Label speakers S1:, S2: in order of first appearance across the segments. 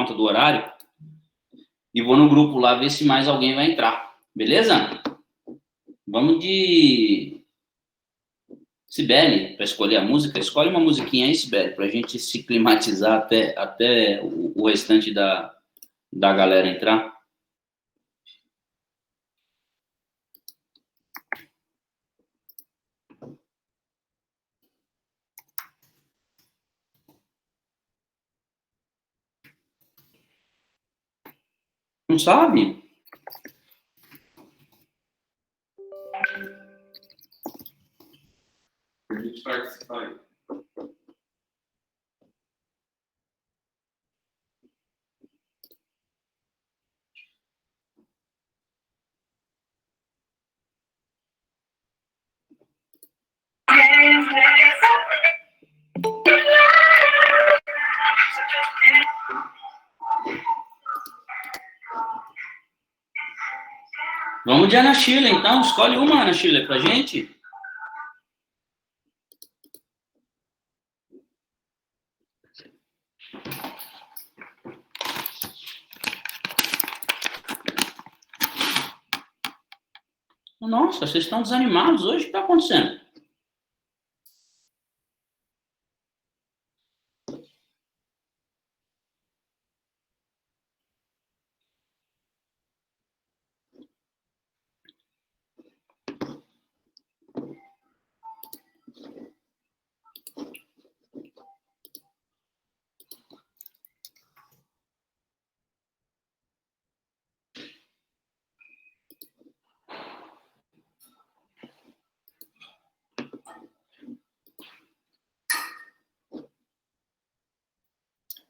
S1: conta do horário e vou no grupo lá ver se mais alguém vai entrar. Beleza? Vamos de Sibeli para escolher a música. Escolhe uma musiquinha aí, Sibeli, para a gente se climatizar até o restante da galera entrar. Não sabe?
S2: A gente participa aí.
S1: Vamos de Ana Sheila, então. Escolhe uma, Ana Sheila, pra gente. Nossa, vocês estão desanimados hoje? O que está acontecendo?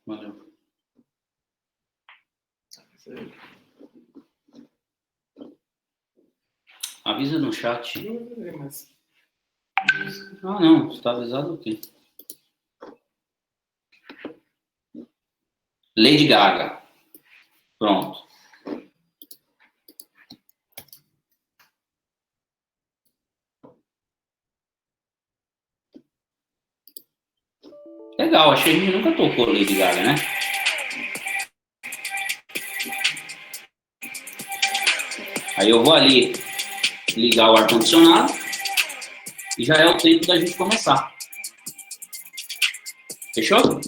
S1: Valeu. Avisa no chat. Ah, não. Você está avisado o quê? Lady Gaga. Pronto. Legal, achei que a gente nunca tocou Lady Gaga, né? Aí eu vou ali ligar o ar-condicionado e já é o tempo da gente começar. Fechou?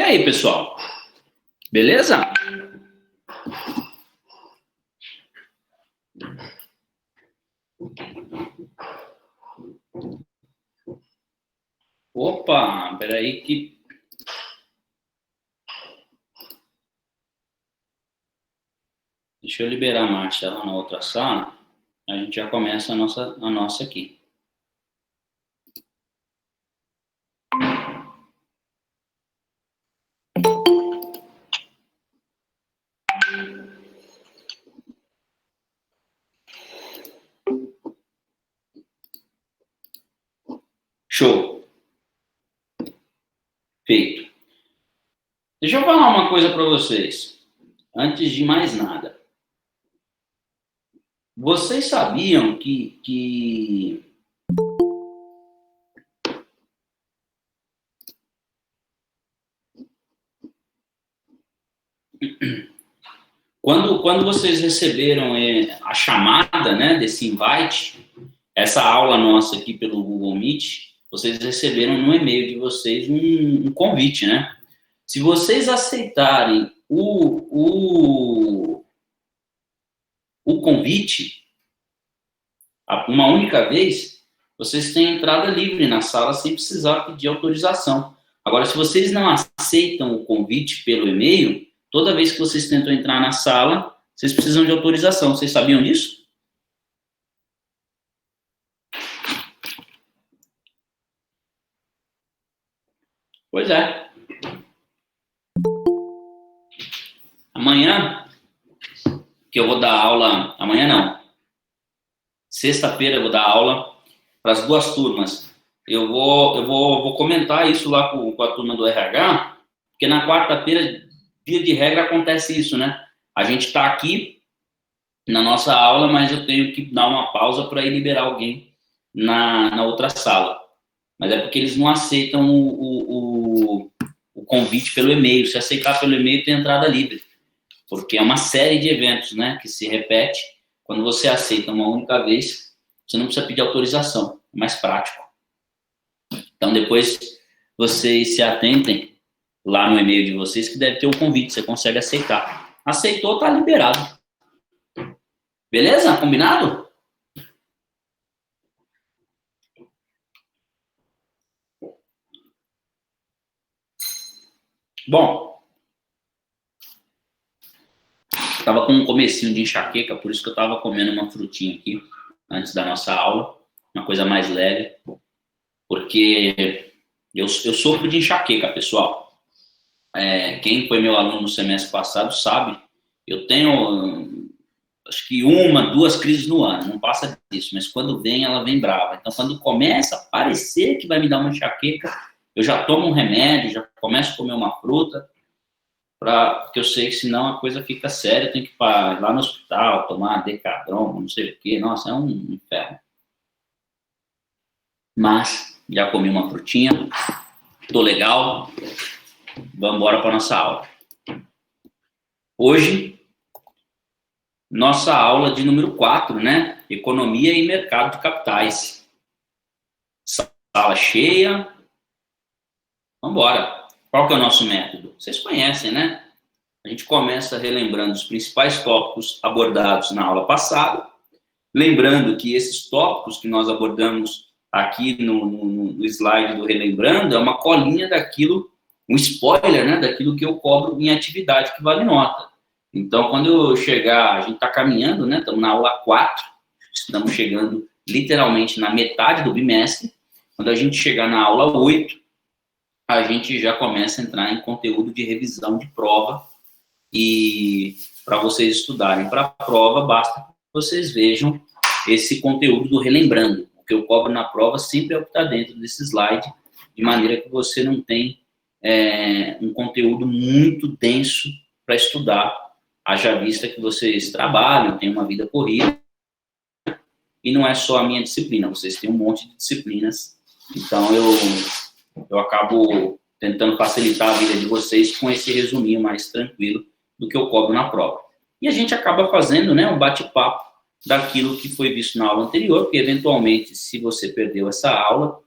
S1: aí, pessoal? Beleza? Opa, peraí que... Deixa eu liberar a Márcia lá na outra sala. A gente já começa a nossa aqui. Show. Feito. Deixa eu falar uma coisa para vocês. Antes de mais nada. Vocês sabiam que quando vocês receberam a chamada, né, desse invite, essa aula nossa aqui pelo Google Meet, vocês receberam no e-mail de vocês um convite, né? Se vocês aceitarem o convite, uma única vez, vocês têm entrada livre na sala sem precisar pedir autorização. Agora, se vocês não aceitam o convite pelo e-mail, toda vez que vocês tentam entrar na sala, vocês precisam de autorização. Vocês sabiam disso? Pois é. Amanhã, que eu vou dar aula... Amanhã não. Sexta-feira eu vou dar aula para as duas turmas. Eu vou comentar isso lá com a turma do RH, porque na quarta-feira, dia de regra, acontece isso, né? A gente está aqui na nossa aula, mas eu tenho que dar uma pausa para ir liberar alguém na outra sala. Mas é porque eles não aceitam o convite pelo e-mail. Se aceitar pelo e-mail, tem entrada livre. Porque é uma série de eventos, né, que se repete. Quando você aceita uma única vez, você não precisa pedir autorização. É mais prático. Então, depois, vocês se atentem lá no e-mail de vocês, que deve ter o convite. Você consegue aceitar. Aceitou, tá liberado. Beleza? Combinado? Bom, estava com um comecinho de enxaqueca, por isso que eu estava comendo uma frutinha aqui, antes da nossa aula, uma coisa mais leve, porque eu sofro de enxaqueca, pessoal. Quem foi meu aluno no semestre passado sabe, eu tenho, acho que 1, 2 crises no ano, não passa disso, mas quando vem, ela vem brava. Então, quando começa a parecer que vai me dar uma enxaqueca, eu já tomo um remédio, já começo a comer uma fruta, porque eu sei que senão a coisa fica séria, eu tenho que ir lá no hospital, tomar Decadron, não sei o quê. Nossa, é um inferno. Mas já comi uma frutinha, tô legal, vamos embora para nossa aula. Hoje, nossa aula de número 4, né? Economia e mercado de capitais. Sala cheia. Vamos embora. Qual que é o nosso método? Vocês conhecem, né? A gente começa relembrando os principais tópicos abordados na aula passada, lembrando que esses tópicos que nós abordamos aqui no slide do Relembrando é uma colinha daquilo, um spoiler, né, daquilo que eu cobro em atividade que vale nota. Então, quando eu chegar, a gente está caminhando, né, estamos na aula 4, estamos chegando literalmente na metade do bimestre. Quando a gente chegar na aula 8, a gente já começa a entrar em conteúdo de revisão de prova, e para vocês estudarem para a prova, basta que vocês vejam esse conteúdo do Relembrando. O que eu cobro na prova sempre é o que está dentro desse slide, de maneira que você não tem um conteúdo muito denso para estudar, haja vista que vocês trabalham, têm uma vida corrida, e não é só a minha disciplina, vocês têm um monte de disciplinas, então eu acabo tentando facilitar a vida de vocês com esse resuminho mais tranquilo do que eu cobro na prova. E a gente acaba fazendo, né, um bate-papo daquilo que foi visto na aula anterior, porque eventualmente, se você perdeu essa aula,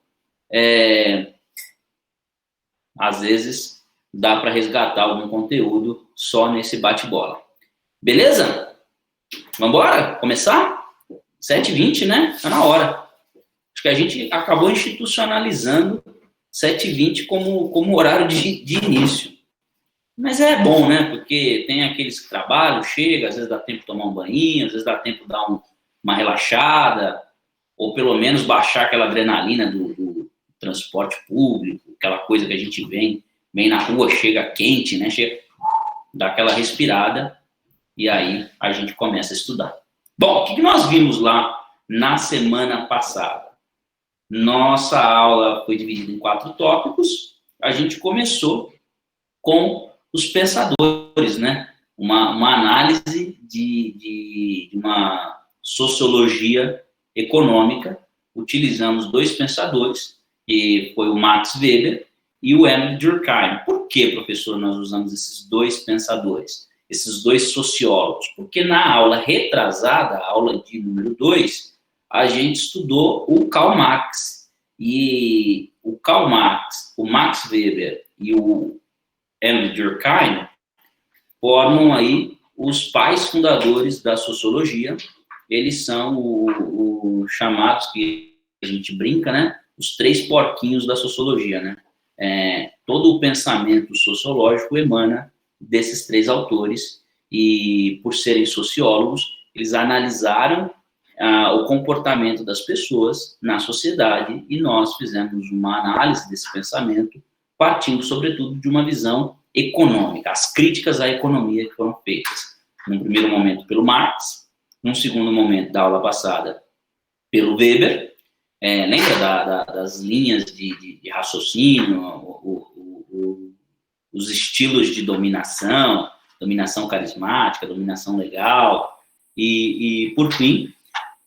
S1: às vezes dá para resgatar algum conteúdo só nesse bate-bola. Beleza? Vamos embora? Começar? 7h20, né? Tá na hora. Acho que a gente acabou institucionalizando 7h20 como horário de início. Mas é bom, né? Porque tem aqueles que trabalham, chega, às vezes dá tempo de tomar um banho, às vezes dá tempo de dar uma relaxada, ou pelo menos baixar aquela adrenalina do transporte público, aquela coisa que a gente vem na rua, chega quente, né? Chega, dá aquela respirada, e aí a gente começa a estudar. Bom, o que nós vimos lá na semana passada? Nossa aula foi dividida em 4 tópicos. A gente começou com os pensadores, né? Uma análise de uma sociologia econômica. Utilizamos 2 pensadores, que foi o Max Weber e o Emile Durkheim. Por que, professor, nós usamos esses 2 pensadores, esses 2 sociólogos? Porque na aula retrasada, a aula de número 2, a gente estudou o Karl Marx. E o Karl Marx, o Max Weber e o Emile Durkheim formam aí os pais fundadores da sociologia. Eles são os chamados, que a gente brinca, né? Os 3 porquinhos da sociologia, né? Todo o pensamento sociológico emana desses 3 autores, e por serem sociólogos, eles analisaram o comportamento das pessoas na sociedade, e nós fizemos uma análise desse pensamento, partindo, sobretudo, de uma visão econômica, as críticas à economia que foram feitas, num primeiro momento pelo Marx, num segundo momento da aula passada pelo Weber. Lembra das linhas de raciocínio, os estilos de dominação carismática, dominação legal, e por fim,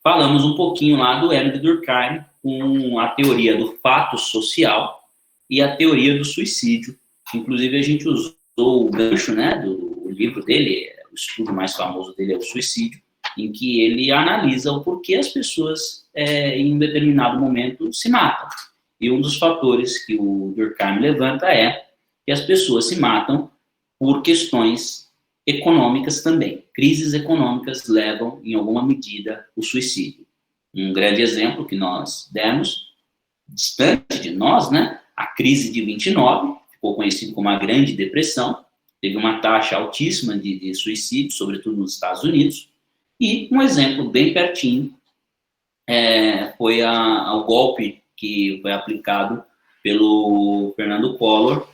S1: falamos um pouquinho lá do Emile Durkheim, com a teoria do fato social e a teoria do suicídio. Inclusive, a gente usou o gancho, né, do livro dele, o estudo mais famoso dele é o Suicídio, em que ele analisa o porquê as pessoas, em um determinado momento, se matam. E um dos fatores que o Durkheim levanta é que as pessoas se matam por questões econômicas também. Crises econômicas levam, em alguma medida, o suicídio. Um grande exemplo que nós demos, distante de nós, né, a crise de 29, ficou conhecido como a Grande Depressão, teve uma taxa altíssima de suicídio, sobretudo nos Estados Unidos, e um exemplo bem pertinho foi o golpe que foi aplicado pelo Fernando Collor,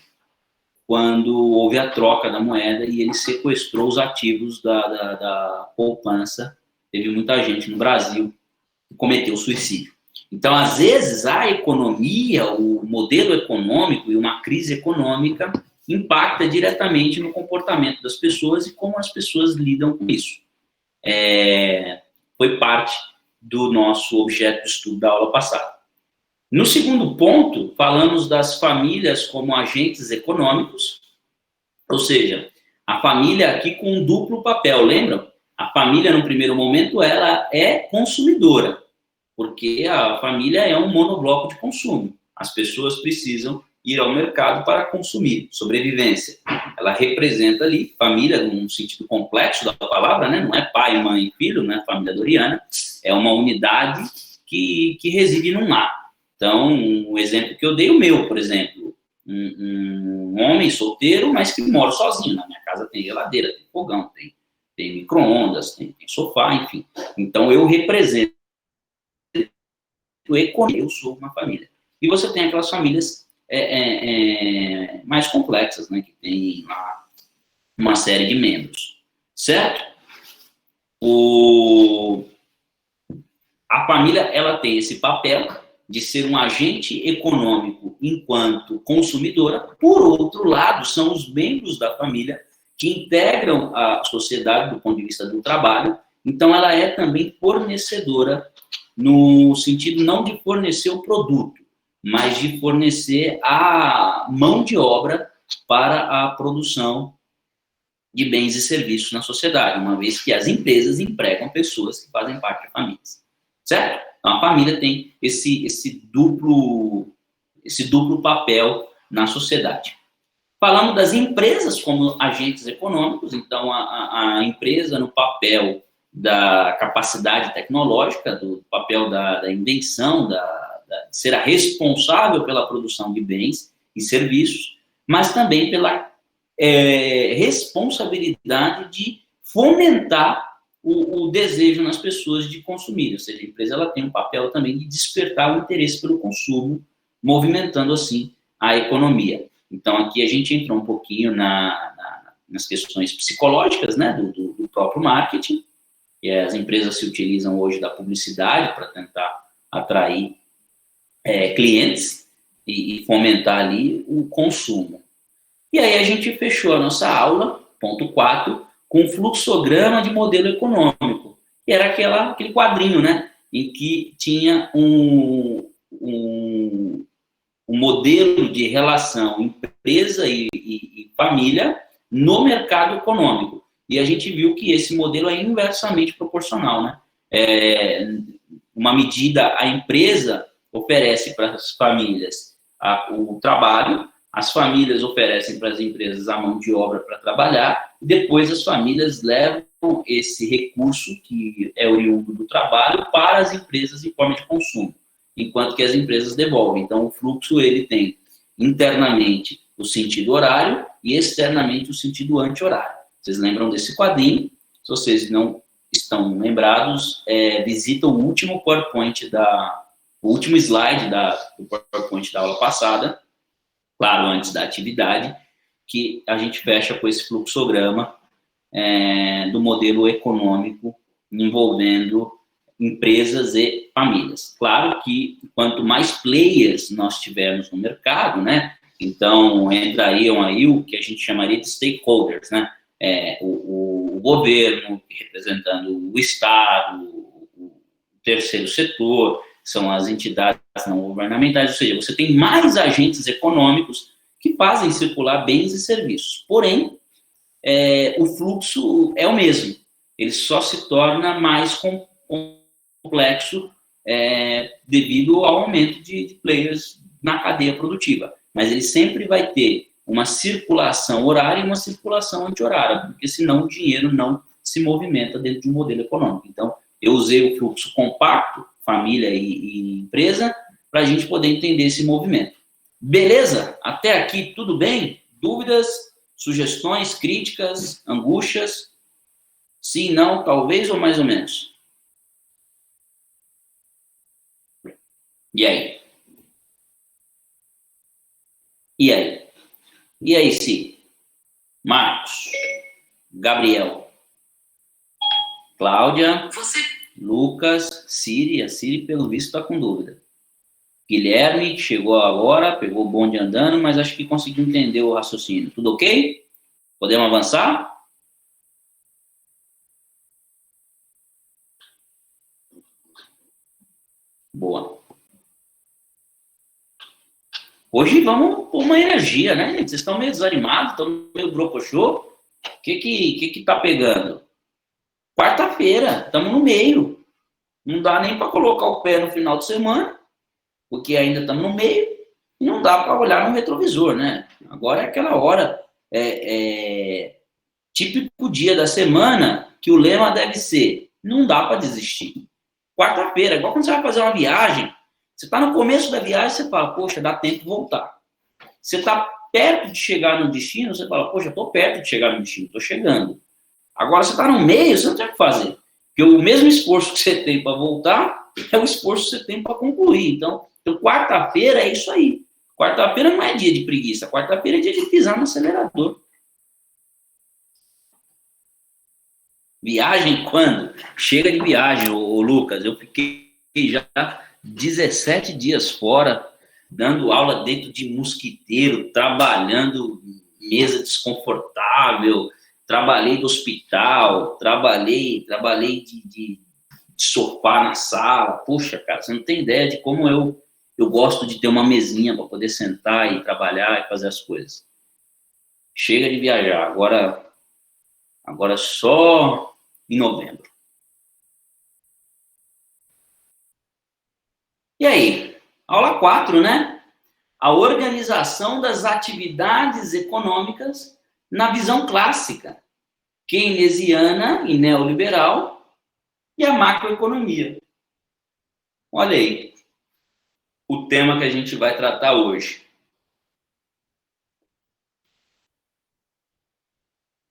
S1: quando houve a troca da moeda e ele sequestrou os ativos da poupança. Teve muita gente no Brasil que cometeu suicídio. Então, às vezes, a economia, o modelo econômico e uma crise econômica impacta diretamente no comportamento das pessoas e como as pessoas lidam com isso. Foi parte do nosso objeto de estudo da aula passada. No segundo ponto, falamos das famílias como agentes econômicos, ou seja, a família aqui com um duplo papel, lembram? A família, no primeiro momento, ela é consumidora, porque a família é um monobloco de consumo. As pessoas precisam ir ao mercado para consumir, sobrevivência. Ela representa ali, família, num sentido complexo da palavra, né? Não é pai, mãe e filho, né? Família doriana, é uma unidade que reside num lar. Então, um exemplo que eu dei, o meu, por exemplo, um homem solteiro, mas que mora sozinho. Na minha casa tem geladeira, tem fogão, tem micro-ondas, tem sofá, enfim. Então, eu represento eu sou uma família. E você tem aquelas famílias mais complexas, né, que tem uma série de membros, certo? A família, ela tem esse papel de ser um agente econômico enquanto consumidora. Por outro lado, são os membros da família que integram a sociedade do ponto de vista do trabalho. Então, ela é também fornecedora, no sentido não de fornecer o produto, mas de fornecer a mão de obra para a produção de bens e serviços na sociedade, uma vez que as empresas empregam pessoas que fazem parte de famílias. Certo? Então, a família tem esse duplo papel na sociedade. Falamos das empresas como agentes econômicos, então a empresa no papel da capacidade tecnológica, do papel da invenção, de ser a responsável pela produção de bens e serviços, mas também pela responsabilidade de fomentar o desejo nas pessoas de consumir, ou seja, a empresa ela tem um papel também de despertar o interesse pelo consumo, movimentando assim a economia. Então aqui a gente entrou um pouquinho nas questões psicológicas, né, do próprio marketing, e as empresas se utilizam hoje da publicidade para tentar atrair clientes e fomentar ali o consumo. E aí a gente fechou a nossa aula, ponto 4, com um fluxograma de modelo econômico, que era aquele quadrinho, né, em que tinha um modelo de relação empresa e família no mercado econômico. E a gente viu que esse modelo é inversamente proporcional, né? Uma medida, a empresa oferece para as famílias o trabalho, as famílias oferecem para as empresas a mão de obra para trabalhar, e depois as famílias levam esse recurso que é oriundo do trabalho para as empresas em forma de consumo, enquanto que as empresas devolvem. Então, o fluxo ele tem internamente o sentido horário e externamente o sentido anti-horário. Vocês lembram desse quadrinho? Se vocês não estão lembrados, visita o último PowerPoint o último slide do PowerPoint da aula passada, claro, antes da atividade, que a gente fecha com esse fluxograma do modelo econômico envolvendo empresas e famílias. Claro que quanto mais players nós tivermos no mercado, né, então entrariam aí o que a gente chamaria de stakeholders, né, o governo representando o Estado, o terceiro setor, são as entidades não governamentais, ou seja, você tem mais agentes econômicos que fazem circular bens e serviços. Porém, o fluxo é o mesmo, ele só se torna mais complexo devido ao aumento de players na cadeia produtiva. Mas ele sempre vai ter uma circulação horária e uma circulação anti-horária, porque senão o dinheiro não se movimenta dentro de um modelo econômico. Então, eu usei o fluxo compacto, família e empresa, para a gente poder entender esse movimento. Beleza? Até aqui tudo bem? Dúvidas, sugestões, críticas, angústias? Sim, não, talvez ou mais ou menos? E aí? E aí? E aí, Si? Marcos? Gabriel? Cláudia? Lucas? Siri? A Siri, pelo visto, está com dúvida. Guilherme, que chegou agora, pegou o bonde andando, mas acho que conseguiu entender o raciocínio. Tudo ok? Podemos avançar? Boa. Hoje vamos pôr uma energia, né, gente? Vocês estão meio desanimados, estão meio brocochô. O que tá pegando? Quarta-feira, estamos no meio. Não dá nem para colocar o pé no final de semana, porque ainda estamos no meio, e não dá para olhar no retrovisor, né? Agora é aquela hora, típico dia da semana, que o lema deve ser, não dá para desistir. Quarta-feira, igual quando você vai fazer uma viagem, você está no começo da viagem, você fala, poxa, dá tempo de voltar. Você está perto de chegar no destino, você fala, poxa, estou perto de chegar no destino, estou chegando. Agora você está no meio, você não tem o que fazer. Porque o mesmo esforço que você tem para voltar é o esforço que você tem para concluir. Então quarta-feira é isso aí. Quarta-feira não é dia de preguiça, quarta-feira é dia de pisar no acelerador. Viagem quando? Chega de viagem, ô Lucas. Eu fiquei já 17 dias fora, dando aula dentro de mosquiteiro, trabalhando mesa desconfortável, trabalhei do hospital, trabalhei de sofá na sala. Poxa, cara, você não tem ideia de como eu gosto de ter uma mesinha para poder sentar e trabalhar e fazer as coisas. Chega de viajar, agora só em novembro. E aí? Aula 4, né? a organização das atividades econômicas na visão clássica, keynesiana e neoliberal, e a macroeconomia. Olha aí o tema que a gente vai tratar hoje.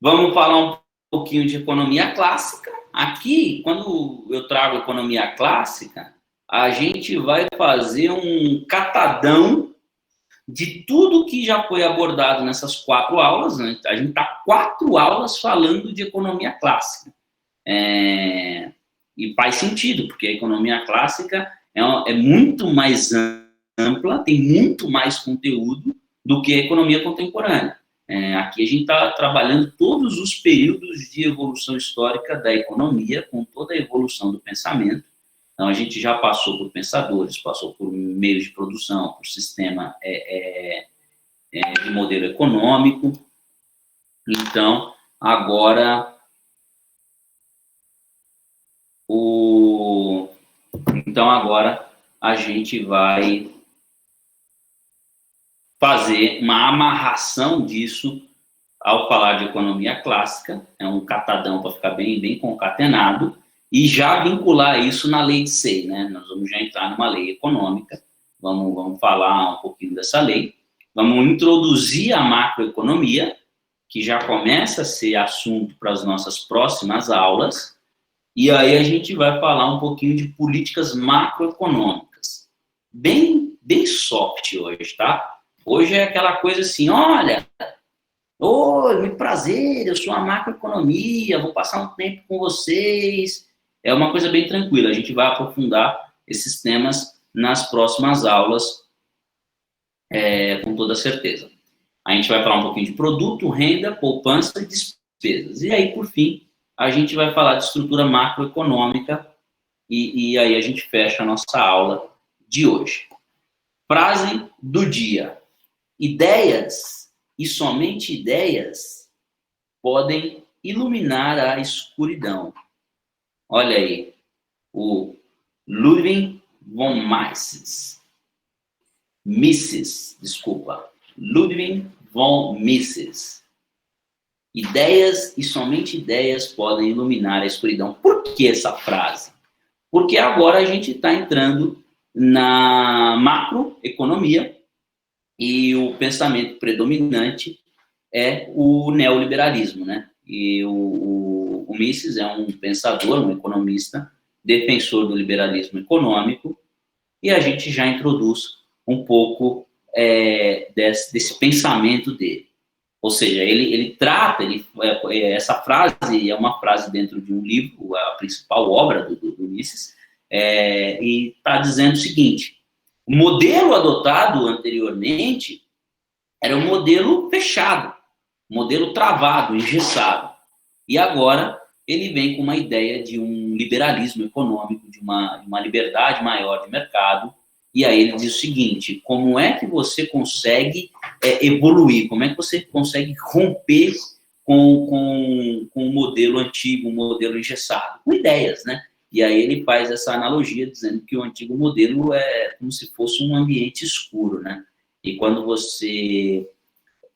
S1: Vamos falar um pouquinho de economia clássica. Aqui, quando eu trago economia clássica, a gente vai fazer um catadão de tudo que já foi abordado nessas 4 aulas. Né? A gente está 4 aulas falando de economia clássica. E faz sentido, porque a economia clássica é muito mais ampla, tem muito mais conteúdo do que a economia contemporânea. Aqui a gente está trabalhando todos os períodos de evolução histórica da economia, com toda a evolução do pensamento. Então, a gente já passou por pensadores, passou por meios de produção, por sistema de modelo econômico. Então, agora, a gente vai fazer uma amarração disso ao falar de economia clássica, é um catadão para ficar bem concatenado, e já vincular isso na lei de Say, né? Nós vamos já entrar numa lei econômica, vamos falar um pouquinho dessa lei, vamos introduzir a macroeconomia, que já começa a ser assunto para as nossas próximas aulas, e aí a gente vai falar um pouquinho de políticas macroeconômicas, bem soft hoje, tá? Hoje é aquela coisa assim, olha, oi, muito prazer, eu sou a macroeconomia, vou passar um tempo com vocês. É uma coisa bem tranquila, a gente vai aprofundar esses temas nas próximas aulas, com toda certeza. A gente vai falar um pouquinho de produto, renda, poupança e despesas. E aí, por fim, a gente vai falar de estrutura macroeconômica e aí a gente fecha a nossa aula de hoje. Frase do dia. Ideias, e somente ideias, podem iluminar a escuridão. Olha aí, o Ludwig von Ludwig von Mises. Ideias, e somente ideias, podem iluminar a escuridão. Por que essa frase? Porque agora a gente está entrando na macroeconomia, e o pensamento predominante é o neoliberalismo, né? E o Mises é um pensador, um economista, defensor do liberalismo econômico, e a gente já introduz um pouco desse pensamento dele. Ou seja, ele trata, essa frase é uma frase dentro de um livro, a principal obra do Mises, e está dizendo o seguinte: o modelo adotado anteriormente era um modelo fechado, um modelo travado, engessado. E agora ele vem com uma ideia de um liberalismo econômico, de uma liberdade maior de mercado. E aí ele diz o seguinte: como é que você consegue evoluir? Como é que você consegue romper com o modelo antigo, um modelo engessado? Com ideias, né? E aí ele faz essa analogia, dizendo que o antigo modelo é como se fosse um ambiente escuro, né? E quando você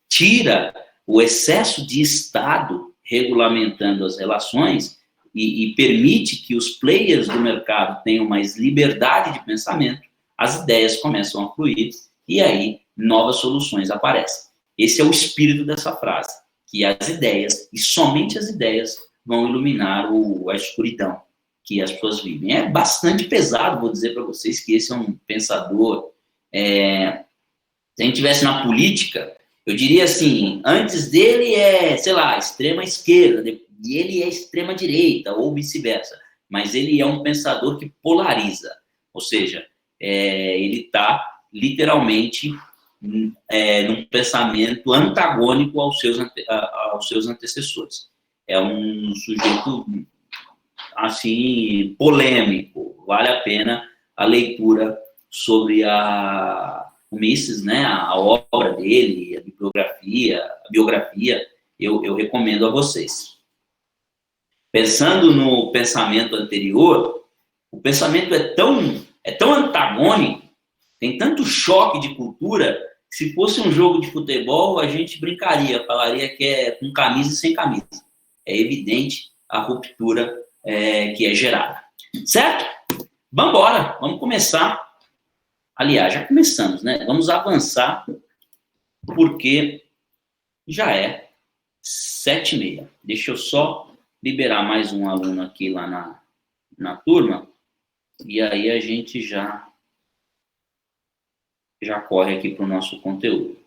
S1: tira o excesso de Estado regulamentando as relações e permite que os players do mercado tenham mais liberdade de pensamento, as ideias começam a fluir e aí novas soluções aparecem. Esse é o espírito dessa frase, que as ideias, e somente as ideias, vão iluminar a escuridão que as pessoas vivem. É bastante pesado, vou dizer para vocês que esse é um pensador. Se a gente estivesse na política, eu diria assim, antes dele sei lá, extrema esquerda, e ele é extrema direita, ou vice-versa. Mas ele é um pensador que polariza, ou seja, ele está literalmente num pensamento antagônico aos seus antecessores. É um sujeito assim, polêmico. Vale a pena a leitura sobre o Mises, né, a obra dele, a biografia, eu recomendo a vocês. Pensando no pensamento anterior, o pensamento é tão antagônico Tem tanto choque de cultura, que se fosse um jogo de futebol, a gente brincaria, falaria que é com camisa e sem camisa. É evidente a ruptura que é gerada. Certo? Vamos embora, vamos começar. Aliás, já começamos, né? Vamos avançar, porque já é 7h30. Deixa eu só liberar mais um aluno aqui lá na turma, e aí a gente já corre aqui para o nosso conteúdo.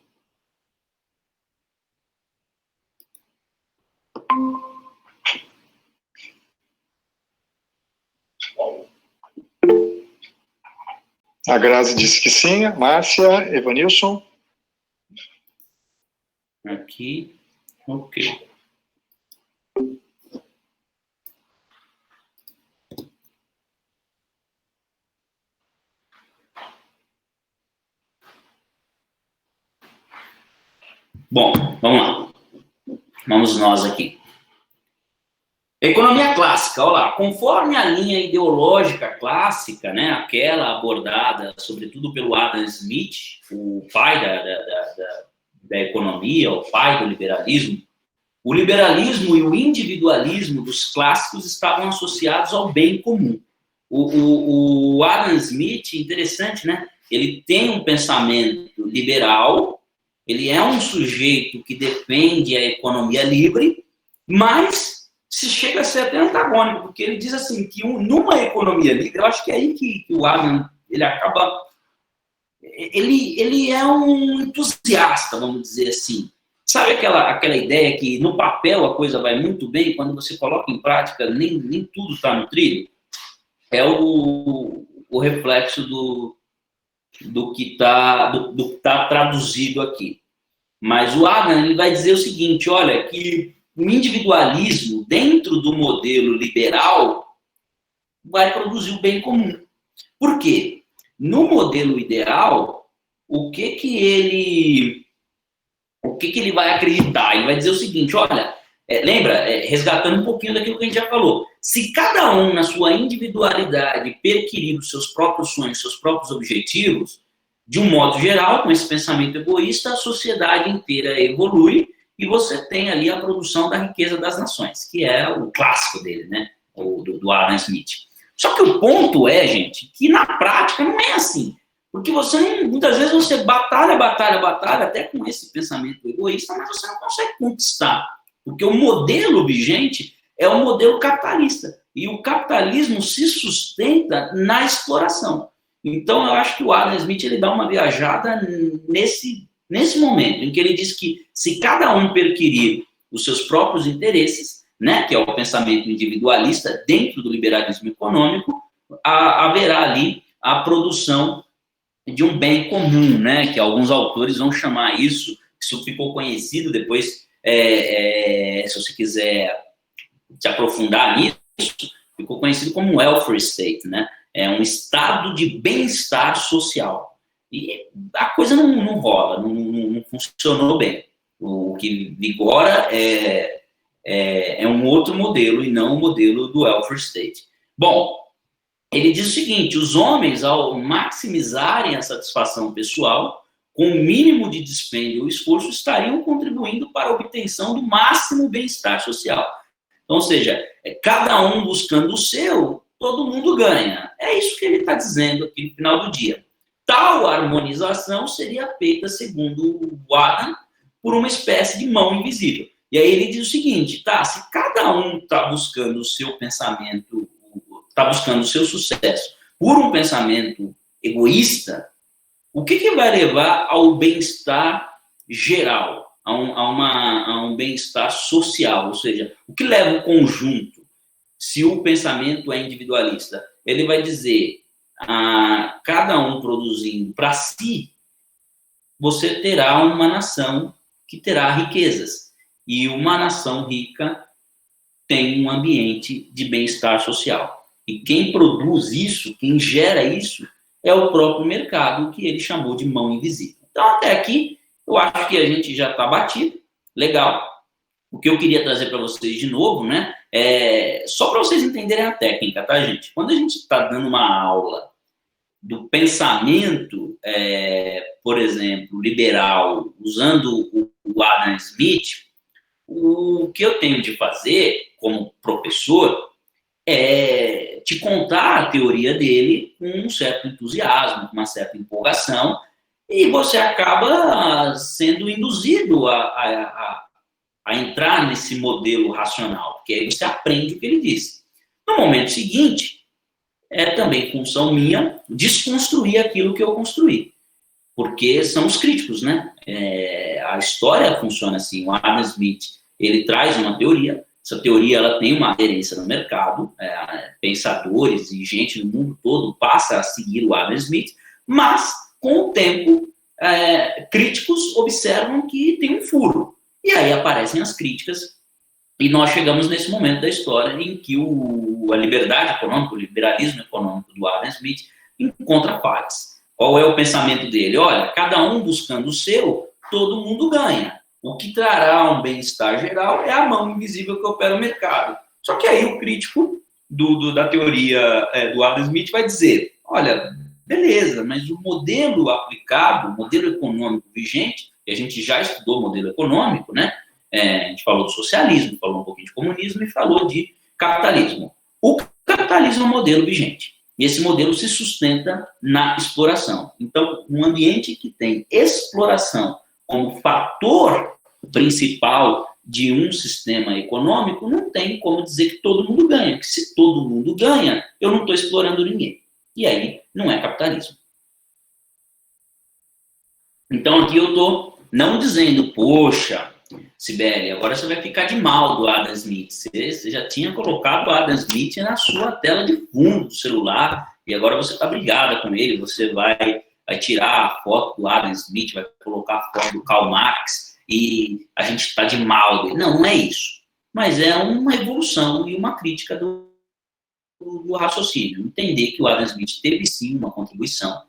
S2: A Grazi disse que sim. Márcia, Evanilson.
S1: Aqui, ok. Bom, vamos lá. Vamos nós aqui. Economia clássica, olha lá, conforme a linha ideológica clássica, né, aquela abordada, sobretudo pelo Adam Smith, o pai da economia, o pai do liberalismo, o liberalismo e o individualismo dos clássicos estavam associados ao bem comum. O Adam Smith, interessante, né, ele tem um pensamento liberal, ele é um sujeito que defende a economia livre, mas se chega a ser até antagônico, porque ele diz assim, que numa economia livre, eu acho que é aí que o Adam, ele acaba, ele é um entusiasta, vamos dizer assim. Sabe aquela ideia que no papel a coisa vai muito bem, quando você coloca em prática, nem tudo está no trilho? É o reflexo do que está traduzido aqui. Mas o Adam, ele vai dizer o seguinte, olha, que o individualismo dentro do modelo liberal vai produzir o bem comum. Por quê? No modelo ideal, o que ele vai acreditar? Ele vai dizer o seguinte, olha, lembra, resgatando um pouquinho daquilo que a gente já falou, se cada um na sua individualidade perquirir os seus próprios sonhos, seus próprios objetivos, de um modo geral, com esse pensamento egoísta, a sociedade inteira evolui e você tem ali a produção da riqueza das nações, que é o clássico dele, né? Do Adam Smith. Só que o ponto é, gente, que na prática não é assim. Porque muitas vezes você batalha, até com esse pensamento egoísta, mas você não consegue conquistar. Porque o modelo vigente é o modelo capitalista. E o capitalismo se sustenta na exploração. Então, eu acho que o Adam Smith ele dá uma viajada nesse momento, em que ele diz que se cada um perquirir os seus próprios interesses, né, que é o pensamento individualista dentro do liberalismo econômico, haverá ali a produção de um bem comum, né, que alguns autores vão chamar isso ficou conhecido depois, se você quiser se aprofundar nisso, ficou conhecido como welfare state, né, é um estado de bem-estar social. E a coisa não rola, não funcionou bem. O que vigora é um outro modelo e não o modelo do welfare state. Bom, ele diz o seguinte, os homens, ao maximizarem a satisfação pessoal, com o mínimo de dispêndio ou esforço, estariam contribuindo para a obtenção do máximo bem-estar social. Então, ou seja, cada um buscando o seu, todo mundo ganha. É isso que ele está dizendo aqui no final do dia. Tal harmonização seria feita, segundo o Adam, por uma espécie de mão invisível. E aí ele diz o seguinte, tá, se cada um está buscando o seu pensamento, está buscando o seu sucesso por um pensamento egoísta, o que vai levar ao bem-estar geral, a um bem-estar social? Ou seja, o que leva o conjunto? Se o pensamento é individualista, ele vai dizer, cada um produzindo para si, você terá uma nação que terá riquezas. E uma nação rica tem um ambiente de bem-estar social. E quem produz isso, quem gera isso, é o próprio mercado, que ele chamou de mão invisível. Então, até aqui, eu acho que a gente já está batido. Legal. O que eu queria trazer para vocês de novo, né? Só para vocês entenderem a técnica, tá, gente? Quando a gente está dando uma aula do pensamento, por exemplo, liberal, usando o Adam Smith, o que eu tenho de fazer como professor é te contar a teoria dele com um certo entusiasmo, com uma certa empolgação, e você acaba sendo induzido a entrar nesse modelo racional, porque aí você aprende o que ele disse. No momento seguinte, é também função minha desconstruir aquilo que eu construí, porque são os críticos, né? A história funciona assim. O Adam Smith, ele traz uma teoria, essa teoria ela tem uma aderência no mercado, pensadores e gente no mundo todo passa a seguir o Adam Smith, mas, com o tempo, críticos observam que tem um furo, e aí aparecem as críticas, e nós chegamos nesse momento da história em que a liberdade econômica, o liberalismo econômico do Adam Smith encontra falhas. Qual é o pensamento dele? Olha, cada um buscando o seu, todo mundo ganha. O que trará um bem-estar geral é a mão invisível que opera o mercado. Só que aí o crítico da teoria do Adam Smith vai dizer, olha, beleza, mas o modelo aplicado, o modelo econômico vigente, e a gente já estudou o modelo econômico, né? A gente falou do socialismo, falou um pouquinho de comunismo e falou de capitalismo. O capitalismo é um modelo vigente. E esse modelo se sustenta na exploração. Então, um ambiente que tem exploração como fator principal de um sistema econômico, não tem como dizer que todo mundo ganha. Porque se todo mundo ganha, eu não estou explorando ninguém. E aí, não é capitalismo. Então, aqui eu estou não dizendo, poxa, Sibeli, agora você vai ficar de mal do Adam Smith. Você já tinha colocado o Adam Smith na sua tela de fundo do celular e agora você está brigada com ele. Você vai tirar a foto do Adam Smith, vai colocar a foto do Karl Marx e a gente está de mal dele. Não, não é isso. Mas é uma evolução e uma crítica do raciocínio. Entender que o Adam Smith teve sim uma contribuição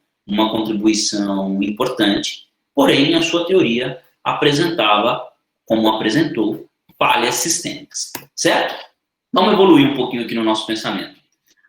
S1: importante, porém a sua teoria apresentava, como apresentou, falhas sistêmicas, certo? Vamos evoluir um pouquinho aqui no nosso pensamento.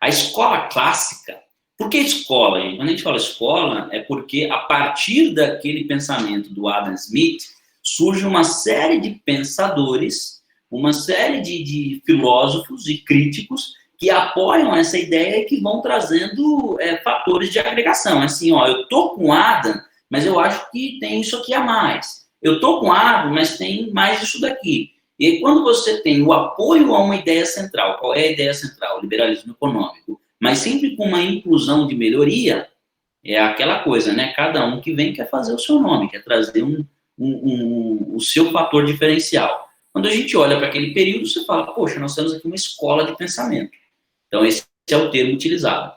S1: A escola clássica, por que escola, gente? Quando a gente fala escola, é porque a partir daquele pensamento do Adam Smith, surge uma série de pensadores, uma série de filósofos e críticos que apoiam essa ideia e que vão trazendo fatores de agregação. Assim, ó, eu tô com Adam, mas eu acho que tem isso aqui a mais. Eu estou com Adam, mas tem mais isso daqui. E aí, quando você tem o apoio a uma ideia central, qual é a ideia central? O liberalismo econômico. Mas sempre com uma inclusão de melhoria, é aquela coisa, né? Cada um que vem quer fazer o seu nome, quer trazer o seu fator diferencial. Quando a gente olha para aquele período, você fala, poxa, nós temos aqui uma escola de pensamento. Então, esse é o termo utilizado.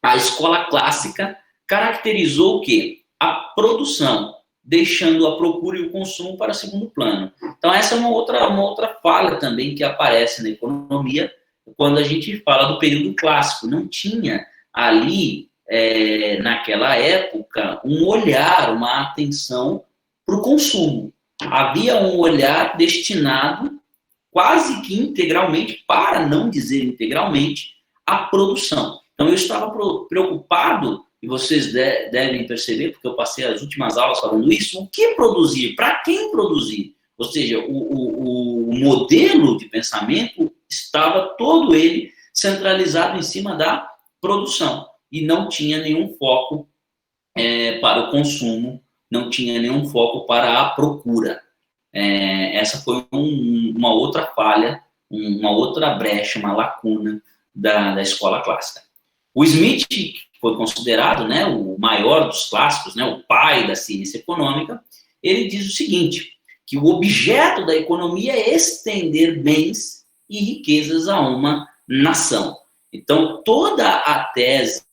S1: A escola clássica caracterizou o quê? A produção, deixando a procura e o consumo para segundo plano. Então, essa é uma outra falha também que aparece na economia quando a gente fala do período clássico. Não tinha ali, naquela época, um olhar, uma atenção para o consumo. Havia um olhar destinado quase que integralmente, para não dizer integralmente, à produção. Então, eu estava preocupado, e vocês devem perceber, porque eu passei as últimas aulas falando isso, o que produzir, para quem produzir. Ou seja, o modelo de pensamento estava todo ele centralizado em cima da produção, e não tinha nenhum foco para o consumo, não tinha nenhum foco para a procura. Essa foi uma outra falha, uma outra brecha, uma lacuna da escola clássica. O Smith foi considerado, né, o maior dos clássicos, né, o pai da ciência econômica. Ele diz o seguinte, que o objeto da economia é estender bens e riquezas a uma nação. Então, toda a tese,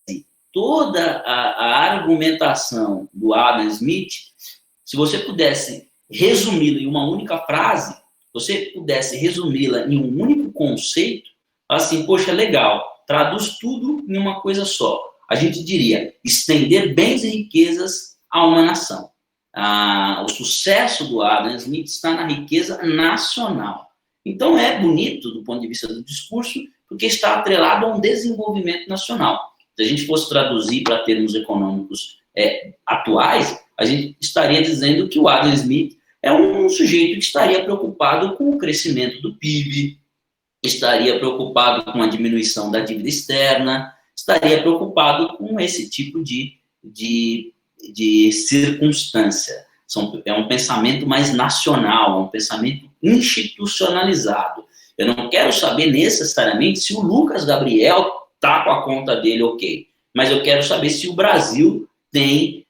S1: toda a argumentação do Adam Smith, se você pudesse resumi-la em uma única frase, você pudesse resumi-la em um único conceito, assim, poxa, legal, traduz tudo em uma coisa só. A gente diria, estender bens e riquezas a uma nação. O sucesso do Adam Smith está na riqueza nacional. Então, é bonito do ponto de vista do discurso, porque está atrelado a um desenvolvimento nacional. Se a gente fosse traduzir para termos econômicos atuais, a gente estaria dizendo que o Adam Smith é um sujeito que estaria preocupado com o crescimento do PIB, estaria preocupado com a diminuição da dívida externa, estaria preocupado com esse tipo de circunstância. É um pensamento mais nacional, um pensamento institucionalizado. Eu não quero saber necessariamente se o Lucas Gabriel está com a conta dele ok, mas eu quero saber se o Brasil tem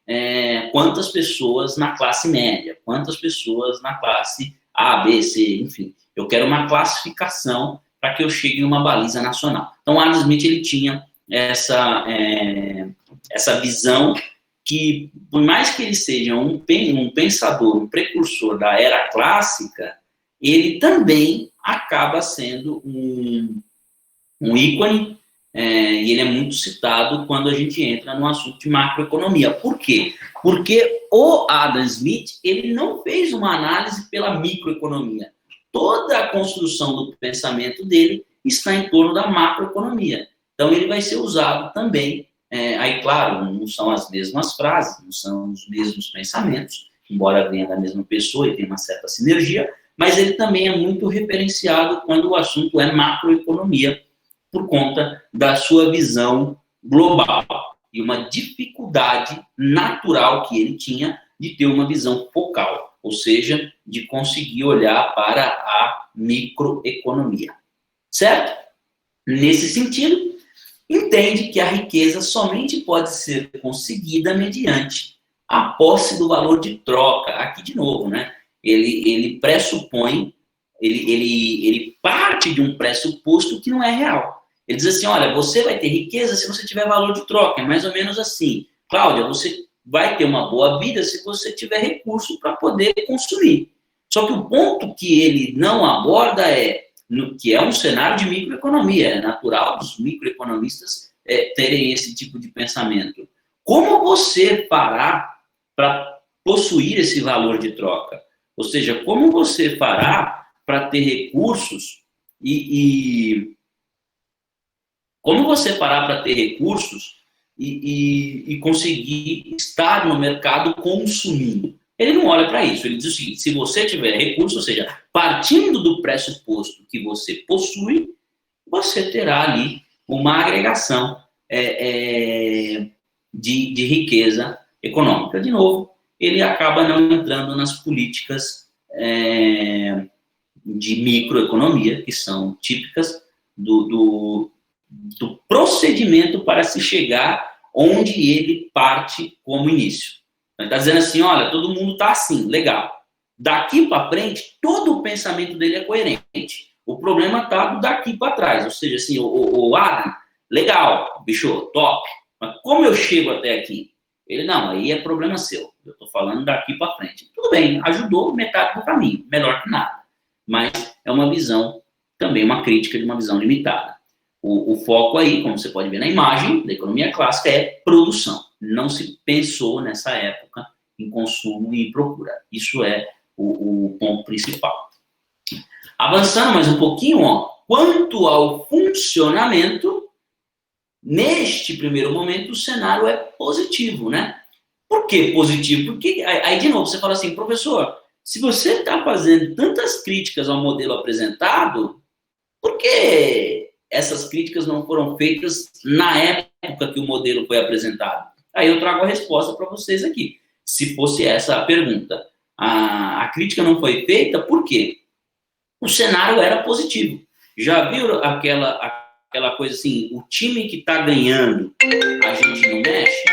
S1: quantas pessoas na classe média, quantas pessoas na classe A, B, C, enfim. Eu quero uma classificação para que eu chegue numa baliza nacional. Então, Adam Smith ele tinha essa visão que, por mais que ele seja um pensador, um precursor da era clássica, ele também acaba sendo um ícone, e ele é muito citado quando a gente entra no assunto de macroeconomia. Por quê? Porque o Adam Smith ele não fez uma análise pela microeconomia. Toda a construção do pensamento dele está em torno da macroeconomia. Então, ele vai ser usado também. Aí, claro, não são as mesmas frases, não são os mesmos pensamentos, embora venha da mesma pessoa e tenha uma certa sinergia, mas ele também é muito referenciado quando o assunto é macroeconomia, por conta da sua visão global e uma dificuldade natural que ele tinha de ter uma visão focal, ou seja, de conseguir olhar para a microeconomia. Certo? Nesse sentido, entende que a riqueza somente pode ser conseguida mediante a posse do valor de troca. Aqui, de novo, né? Ele pressupõe, ele parte de um pressuposto que não é real. Ele diz assim, olha, você vai ter riqueza se você tiver valor de troca. É mais ou menos assim. Cláudia, você vai ter uma boa vida se você tiver recurso para poder consumir. Só que o ponto que ele não aborda que é um cenário de microeconomia. É natural dos microeconomistas terem esse tipo de pensamento. Como você fará para possuir esse valor de troca? Ou seja, como você fará para ter recursos como você fará para ter recursos e conseguir estar no mercado consumindo? Ele não olha para isso. Ele diz o seguinte, se você tiver recursos, ou seja, partindo do pressuposto que você possui, você terá ali uma agregação de riqueza econômica. De novo, ele acaba não entrando nas políticas de microeconomia, que são típicas do procedimento para se chegar onde ele parte como início. Ele está dizendo assim, olha, todo mundo está assim, legal. Daqui para frente, todo o pensamento dele é coerente. O problema está daqui para trás. Ou seja, assim, o Adam, legal, bicho, top. Mas como eu chego até aqui? Ele, não, aí é problema seu. Eu estou falando daqui para frente. Tudo bem, ajudou metade do caminho, melhor que nada. Mas é uma visão, também uma crítica de uma visão limitada. O foco aí, como você pode ver na imagem da economia clássica, é produção. Não se pensou nessa época em consumo e procura. Isso é o ponto principal. Avançando mais um pouquinho, quanto ao funcionamento, neste primeiro momento o cenário é positivo, né? Por que positivo? Porque, aí de novo, você fala assim, professor, se você está fazendo tantas críticas ao modelo apresentado, por que essas críticas não foram feitas na época que o modelo foi apresentado? Aí eu trago a resposta para vocês aqui. Se fosse essa a pergunta. A crítica não foi feita por quê? O cenário era positivo. Já viram aquela coisa assim, o time que está ganhando, a gente não mexe?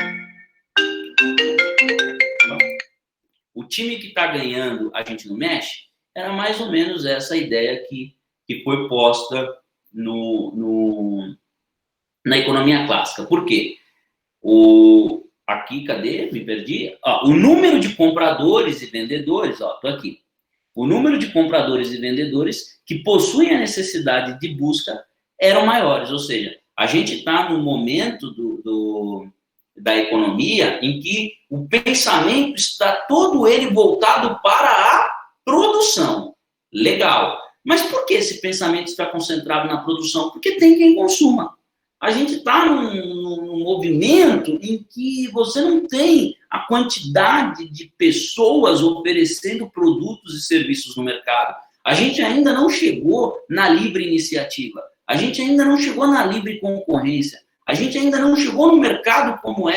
S1: O time que está ganhando, a gente não mexe? Era mais ou menos essa ideia que foi posta na economia clássica. Por quê? Aqui, cadê? Me perdi. O número de compradores e vendedores, tô aqui. O número de compradores e vendedores que possuem a necessidade de busca eram maiores. Ou seja, a gente está num momento da economia em que o pensamento está todo ele voltado para a produção. Legal. Mas por que esse pensamento está concentrado na produção? Porque tem quem consuma. A gente está num movimento em que você não tem a quantidade de pessoas oferecendo produtos e serviços no mercado. A gente ainda não chegou na livre iniciativa. A gente ainda não chegou na livre concorrência. A gente ainda não chegou no mercado como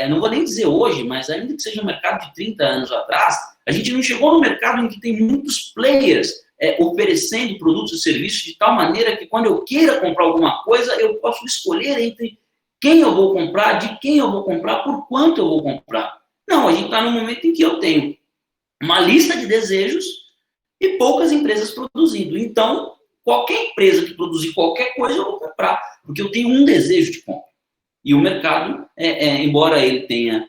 S1: não vou nem dizer hoje, mas ainda que seja um mercado de 30 anos atrás, a gente não chegou no mercado em que tem muitos players oferecendo produtos e serviços de tal maneira que quando eu queira comprar alguma coisa, eu posso escolher entre quem eu vou comprar, de quem eu vou comprar, por quanto eu vou comprar. Não, a gente está num momento em que eu tenho uma lista de desejos e poucas empresas produzindo. Então, qualquer empresa que produzir qualquer coisa, eu vou comprar, porque eu tenho um desejo de compra. E o mercado, embora ele tenha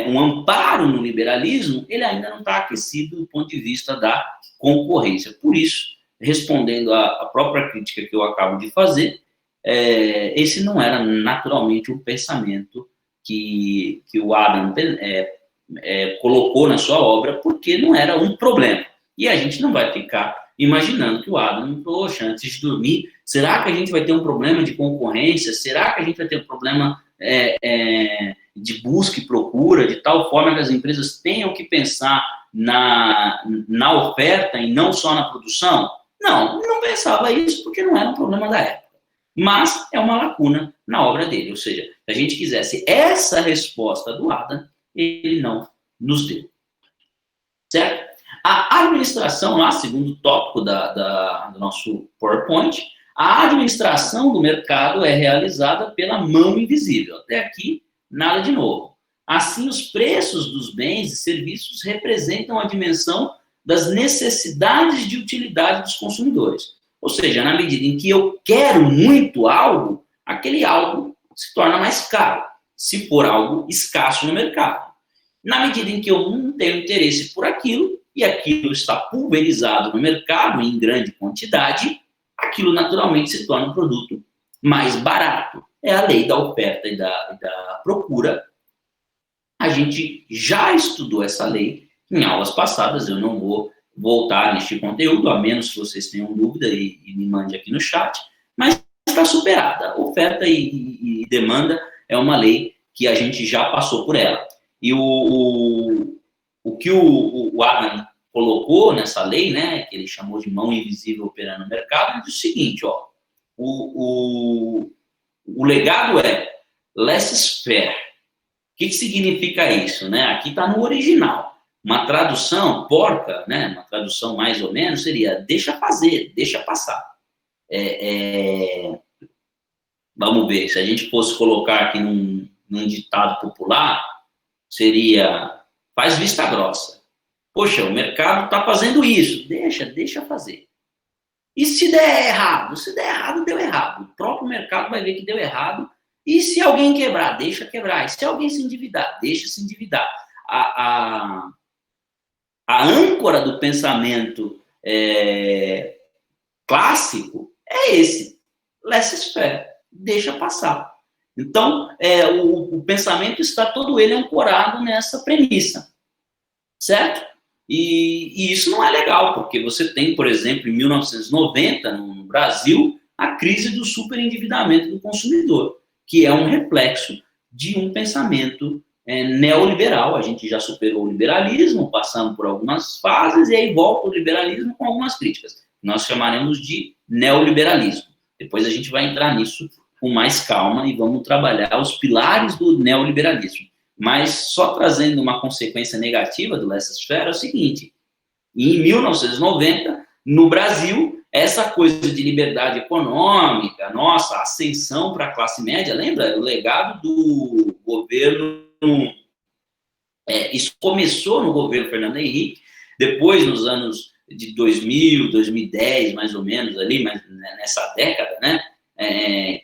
S1: um amparo no liberalismo, ele ainda não está aquecido do ponto de vista da concorrência. Por isso, respondendo à própria crítica que eu acabo de fazer, esse não era naturalmente o pensamento que o Adam colocou na sua obra, porque não era um problema. E a gente não vai ficar imaginando que o Adam, poxa, antes de dormir, será que a gente vai ter um problema de concorrência? Será que a gente vai ter um problema de busca e procura, de tal forma que as empresas tenham que pensar na oferta e não só na produção? Não pensava isso porque não era um problema da época. Mas é uma lacuna na obra dele. Ou seja, se a gente quisesse essa resposta do Adam, ele não nos deu. Certo? A administração, lá, segundo o tópico do nosso PowerPoint, a administração do mercado é realizada pela mão invisível. Até aqui, nada de novo. Assim, os preços dos bens e serviços representam a dimensão das necessidades de utilidade dos consumidores. Ou seja, na medida em que eu quero muito algo, aquele algo se torna mais caro, se for algo escasso no mercado. Na medida em que eu não tenho interesse por aquilo, e aquilo está pulverizado no mercado em grande quantidade, aquilo naturalmente se torna um produto mais barato. É a lei da oferta e da procura. A gente já estudou essa lei em aulas passadas, eu não vou voltar neste conteúdo, a menos que vocês tenham dúvida e me mande aqui no chat, mas está superada. Oferta e demanda é uma lei que a gente já passou por ela. E o que o Adam colocou nessa lei, né, que ele chamou de mão invisível operando no mercado, é o seguinte, ó, o legado é laissez-faire. O que significa isso? Né? Aqui está no original. Uma tradução porca, né, uma tradução mais ou menos, seria deixa fazer, deixa passar. Vamos ver, se a gente fosse colocar aqui num ditado popular, seria faz vista grossa. Poxa, o mercado está fazendo isso, deixa fazer. E se der errado? Se der errado, deu errado. O próprio mercado vai ver que deu errado. E se alguém quebrar, deixa quebrar. E se alguém se endividar, deixa se endividar. A âncora do pensamento clássico é esse. Laissez-faire, deixa passar. Então, o pensamento está todo ele ancorado nessa premissa. Certo? E isso não é legal, porque você tem, por exemplo, em 1990, no Brasil, a crise do superendividamento do consumidor, que é um reflexo de um pensamento neoliberal. A gente já superou o liberalismo, passamos por algumas fases, e aí volta o liberalismo com algumas críticas. Nós chamaremos de neoliberalismo. Depois a gente vai entrar nisso com mais calma e vamos trabalhar os pilares do neoliberalismo. Mas só trazendo uma consequência negativa do laissez-faire é o seguinte: em 1990, no Brasil, essa coisa de liberdade econômica, nossa, ascensão para a classe média, lembra? O legado do governo, isso começou no governo Fernando Henrique, depois nos anos de 2000, 2010, mais ou menos, ali, mas nessa década, né,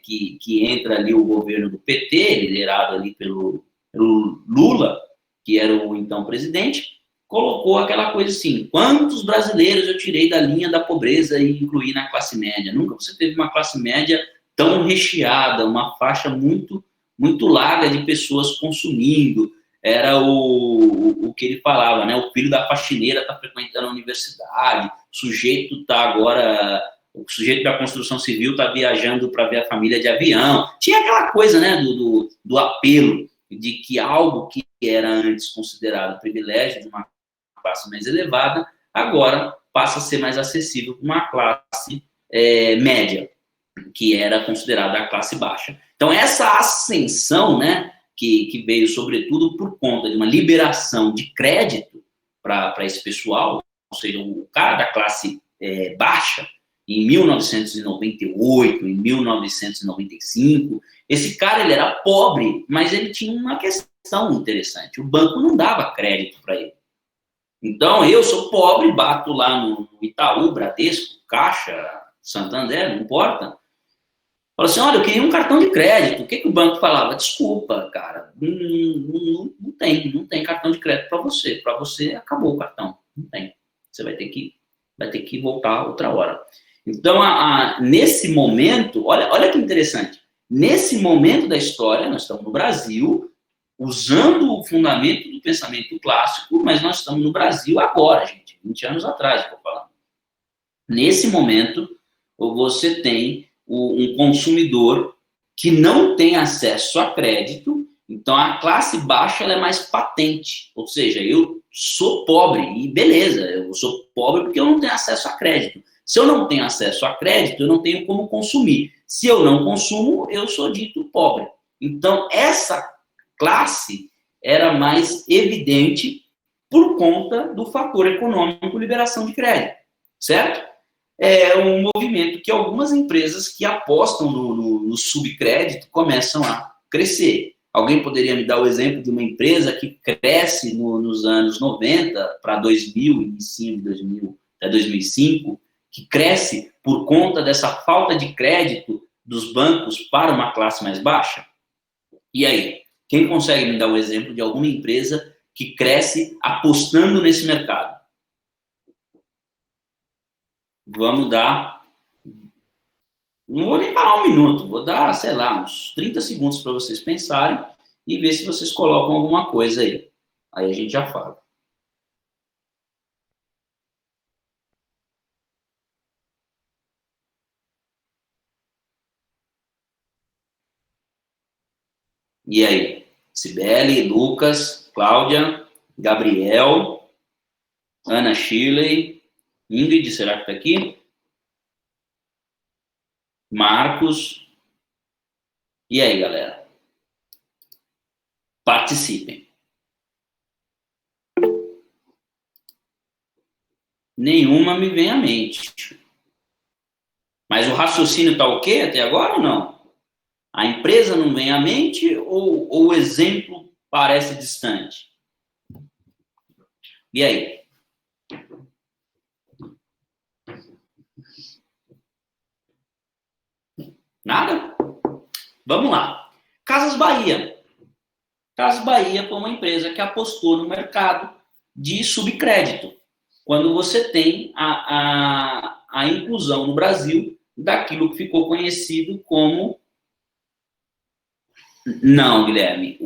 S1: que entra ali o governo do PT, liderado ali pelo Lula, que era o então presidente, colocou aquela coisa assim: quantos brasileiros eu tirei da linha da pobreza e incluí na classe média? Nunca você teve uma classe média tão recheada, uma faixa muito, muito larga de pessoas consumindo. Era o que ele falava, né? O filho da faxineira está frequentando a universidade, o sujeito está agora O sujeito da construção civil está viajando para ver a família de avião. Tinha aquela coisa, né, do apelo de que algo que era antes considerado privilégio de uma classe mais elevada, agora passa a ser mais acessível para uma classe média, que era considerada a classe baixa. Então, essa ascensão, né, que veio sobretudo por conta de uma liberação de crédito para esse pessoal, ou seja, o cara da classe baixa, em 1998, em 1995, esse cara ele era pobre, mas ele tinha uma questão interessante. O banco não dava crédito para ele. Então, eu sou pobre, bato lá no Itaú, Bradesco, Caixa, Santander, não importa. Falo assim, olha, eu queria um cartão de crédito. O que o banco falava? Desculpa, cara, não tem cartão de crédito para você. Para você, acabou o cartão. Não tem. Você vai ter que voltar outra hora. Então, nesse momento, olha que interessante. Nesse momento da história, nós estamos no Brasil, usando o fundamento do pensamento clássico, mas nós estamos no Brasil agora, gente, 20 anos atrás, estou falando. Nesse momento, você tem um consumidor que não tem acesso a crédito, então a classe baixa ela é mais patente, ou seja, eu sou pobre, e beleza, eu sou pobre porque eu não tenho acesso a crédito. Se eu não tenho acesso a crédito, eu não tenho como consumir. Se eu não consumo, eu sou dito pobre. Então, essa classe era mais evidente por conta do fator econômico, liberação de crédito, certo? É um movimento que algumas empresas que apostam no subcrédito começam a crescer. Alguém poderia me dar o exemplo de uma empresa que cresce nos anos 90 para 2000, início de 2000 até 2005, que cresce por conta dessa falta de crédito dos bancos para uma classe mais baixa? E aí? Quem consegue me dar o exemplo de alguma empresa que cresce apostando nesse mercado? Vamos dar... Não vou nem parar um minuto, vou dar, sei lá, uns 30 segundos para vocês pensarem e ver se vocês colocam alguma coisa aí. Aí a gente já fala. E aí? Cibele, Lucas, Cláudia, Gabriel, Ana Shirley, Ingrid, será que está aqui? Marcos. E aí, galera? Participem. Nenhuma me vem à mente. Mas o raciocínio está ok até agora ou não? A empresa não vem à mente ou o exemplo parece distante? E aí? Nada? Vamos lá. Casas Bahia. Casas Bahia foi uma empresa que apostou no mercado de subcrédito. Quando você tem a inclusão no Brasil daquilo que ficou conhecido como... Não, Guilherme.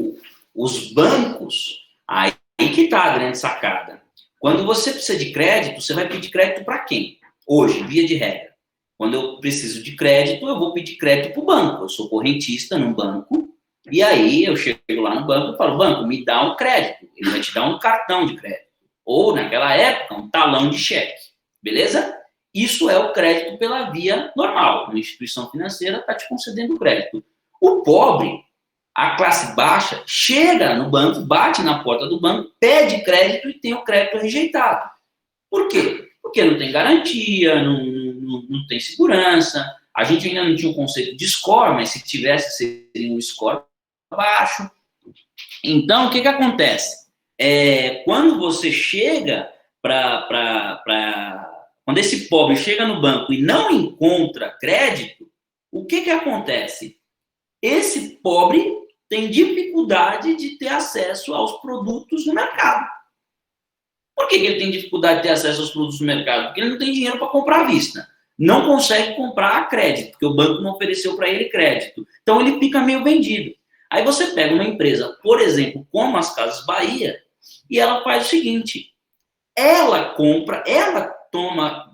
S1: Os bancos, aí que está a grande sacada. Quando você precisa de crédito, você vai pedir crédito para quem? Hoje, via de regra. Quando eu preciso de crédito, eu vou pedir crédito para o banco. Eu sou correntista num banco, e aí eu chego lá no banco e falo, banco, me dá um crédito. Ele vai te dar um cartão de crédito. Ou, naquela época, um talão de cheque. Beleza? Isso é o crédito pela via normal. Uma instituição financeira está te concedendo crédito. O pobre, a classe baixa, chega no banco, bate na porta do banco, pede crédito e tem o crédito rejeitado. Por quê? Porque não tem garantia, não tem segurança. A gente ainda não tinha o conceito de score, mas se tivesse, seria um score baixo. Então, o que acontece? Quando você chega quando esse pobre chega no banco e não encontra crédito, o que acontece? Esse pobre tem dificuldade de ter acesso aos produtos no mercado. Por que ele tem dificuldade de ter acesso aos produtos no mercado? Porque ele não tem dinheiro para comprar à vista. Não consegue comprar a crédito, porque o banco não ofereceu para ele crédito. Então, ele fica meio vendido. Aí você pega uma empresa, por exemplo, como as Casas Bahia, e ela faz o seguinte, ela toma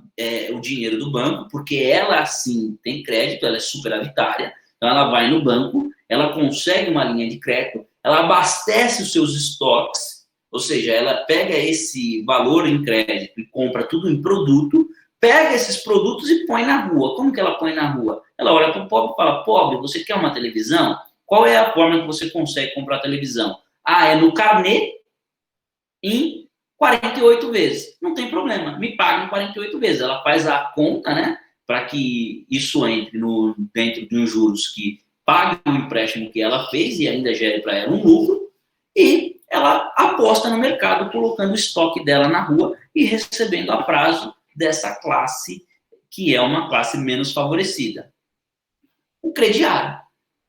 S1: o dinheiro do banco, porque ela, sim, tem crédito, ela é superavitária, então ela vai no banco, ela consegue uma linha de crédito, ela abastece os seus estoques, ou seja, ela pega esse valor em crédito e compra tudo em produto, pega esses produtos e põe na rua. Como que ela põe na rua? Ela olha para o pobre e fala, pobre, você quer uma televisão? Qual é a forma que você consegue comprar televisão? É no carnê, em 48 vezes. Não tem problema, me paga em 48 vezes. Ela faz a conta, né, para que isso entre dentro de uns juros que pague o empréstimo que ela fez e ainda gere para ela um lucro, e ela aposta no mercado, colocando o estoque dela na rua e recebendo a prazo dessa classe, que é uma classe menos favorecida. O crediário.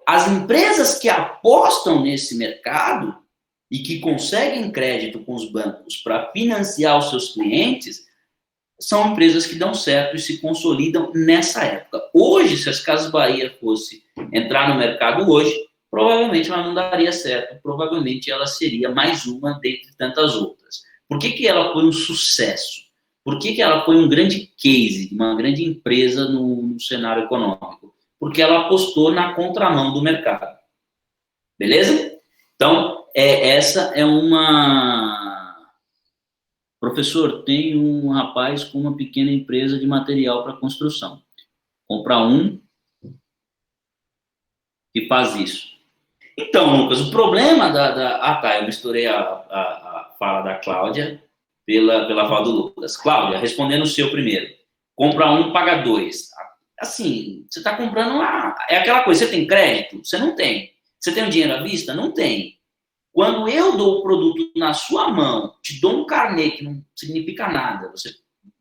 S1: As empresas que apostam nesse mercado e que conseguem crédito com os bancos para financiar os seus clientes, são empresas que dão certo e se consolidam nessa época. Hoje, se as Casas Bahia fosse entrar no mercado hoje, provavelmente ela não daria certo, provavelmente ela seria mais uma dentre tantas outras. Por que ela foi um sucesso? Por que ela foi um grande case, uma grande empresa no cenário econômico? Porque ela apostou na contramão do mercado. Beleza? Então, essa é uma... Professor, tem um rapaz com uma pequena empresa de material para construção. Compra um que faz isso. Então, Lucas, o problema eu misturei a fala da Cláudia pela fala do Lucas. Cláudia, respondendo o seu primeiro. Compra um, paga dois. Assim, você está comprando é aquela coisa, você tem crédito? Você não tem. Você tem o dinheiro à vista? Não tem. Quando eu dou o produto na sua mão, te dou um carnê que não significa nada,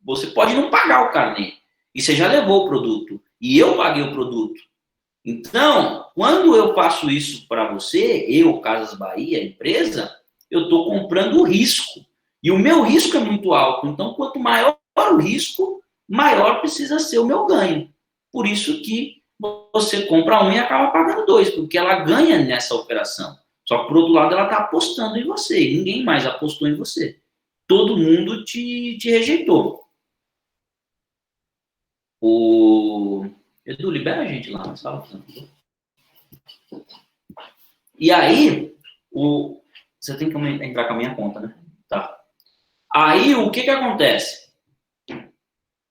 S1: você pode não pagar o carnê, e você já levou o produto, e eu paguei o produto. Então, quando eu faço isso para você, eu, Casas Bahia, empresa, eu estou comprando o risco. E o meu risco é muito alto. Então, quanto maior o risco, maior precisa ser o meu ganho. Por isso que você compra um e acaba pagando dois, porque ela ganha nessa operação. Só que, por outro lado, ela está apostando em você. Ninguém mais apostou em você. Todo mundo te rejeitou. Edu, libera a gente lá na sala. E aí, você tem que entrar com a minha conta, né? Tá. Aí, o que acontece?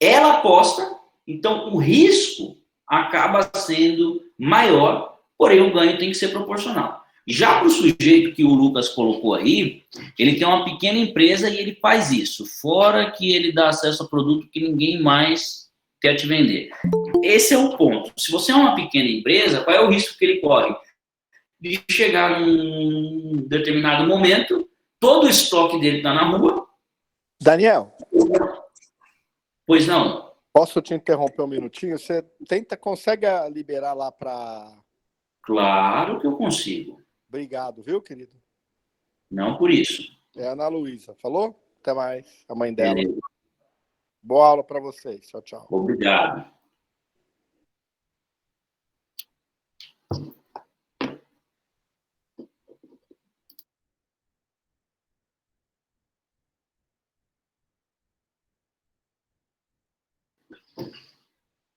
S1: Ela aposta, então o risco acaba sendo maior, porém o ganho tem que ser proporcional. Já para o sujeito que o Lucas colocou aí, ele tem uma pequena empresa e ele faz isso, fora que ele dá acesso a produto que ninguém mais quer te vender. Esse é o ponto. Se você é uma pequena empresa, qual é o risco que ele corre? De chegar num determinado momento, todo o estoque dele está na rua.
S3: Daniel.
S1: Pois não.
S3: Posso te interromper um minutinho? Você consegue liberar lá para...
S1: Claro que eu consigo.
S3: Obrigado, viu, querido?
S1: Não por isso.
S3: É a Ana Luísa. Falou? Até mais. A mãe dela.
S1: Beleza.
S3: Boa aula para vocês. Tchau, tchau.
S1: Obrigado.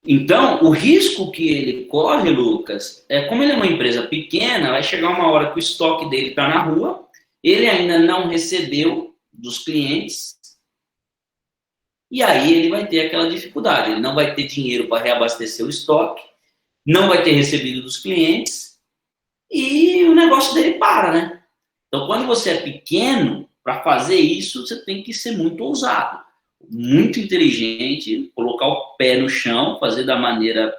S1: Então, o risco que ele corre, Lucas, como ele é uma empresa pequena, vai chegar uma hora que o estoque dele está na rua, ele ainda não recebeu dos clientes, e aí ele vai ter aquela dificuldade, ele não vai ter dinheiro para reabastecer o estoque, não vai ter recebido dos clientes, e o negócio dele para, né? Então, quando você é pequeno, para fazer isso, você tem que ser muito ousado, muito inteligente, colocar o pé no chão, fazer da maneira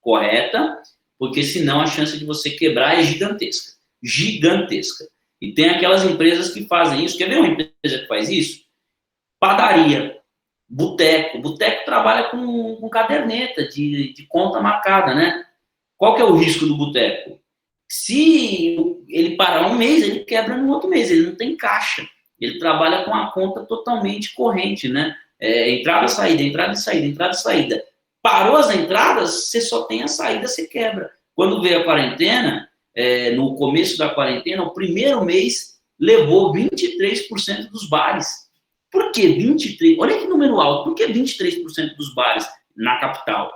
S1: correta, porque senão a chance de você quebrar é gigantesca. Gigantesca. E tem aquelas empresas que fazem isso. Quer ver uma empresa que faz isso? Padaria, boteco. Boteco trabalha com caderneta de conta marcada, né? Qual que é o risco do boteco? Se ele parar um mês, ele quebra no outro mês, ele não tem caixa. Ele trabalha com a conta totalmente corrente, né? Entrada, saída, entrada e saída, entrada e saída. Parou as entradas, você só tem a saída, você quebra. Quando veio a quarentena, no começo da quarentena, o primeiro mês levou 23% dos bares. Por que 23%? Olha que número alto. Por que 23% dos bares na capital?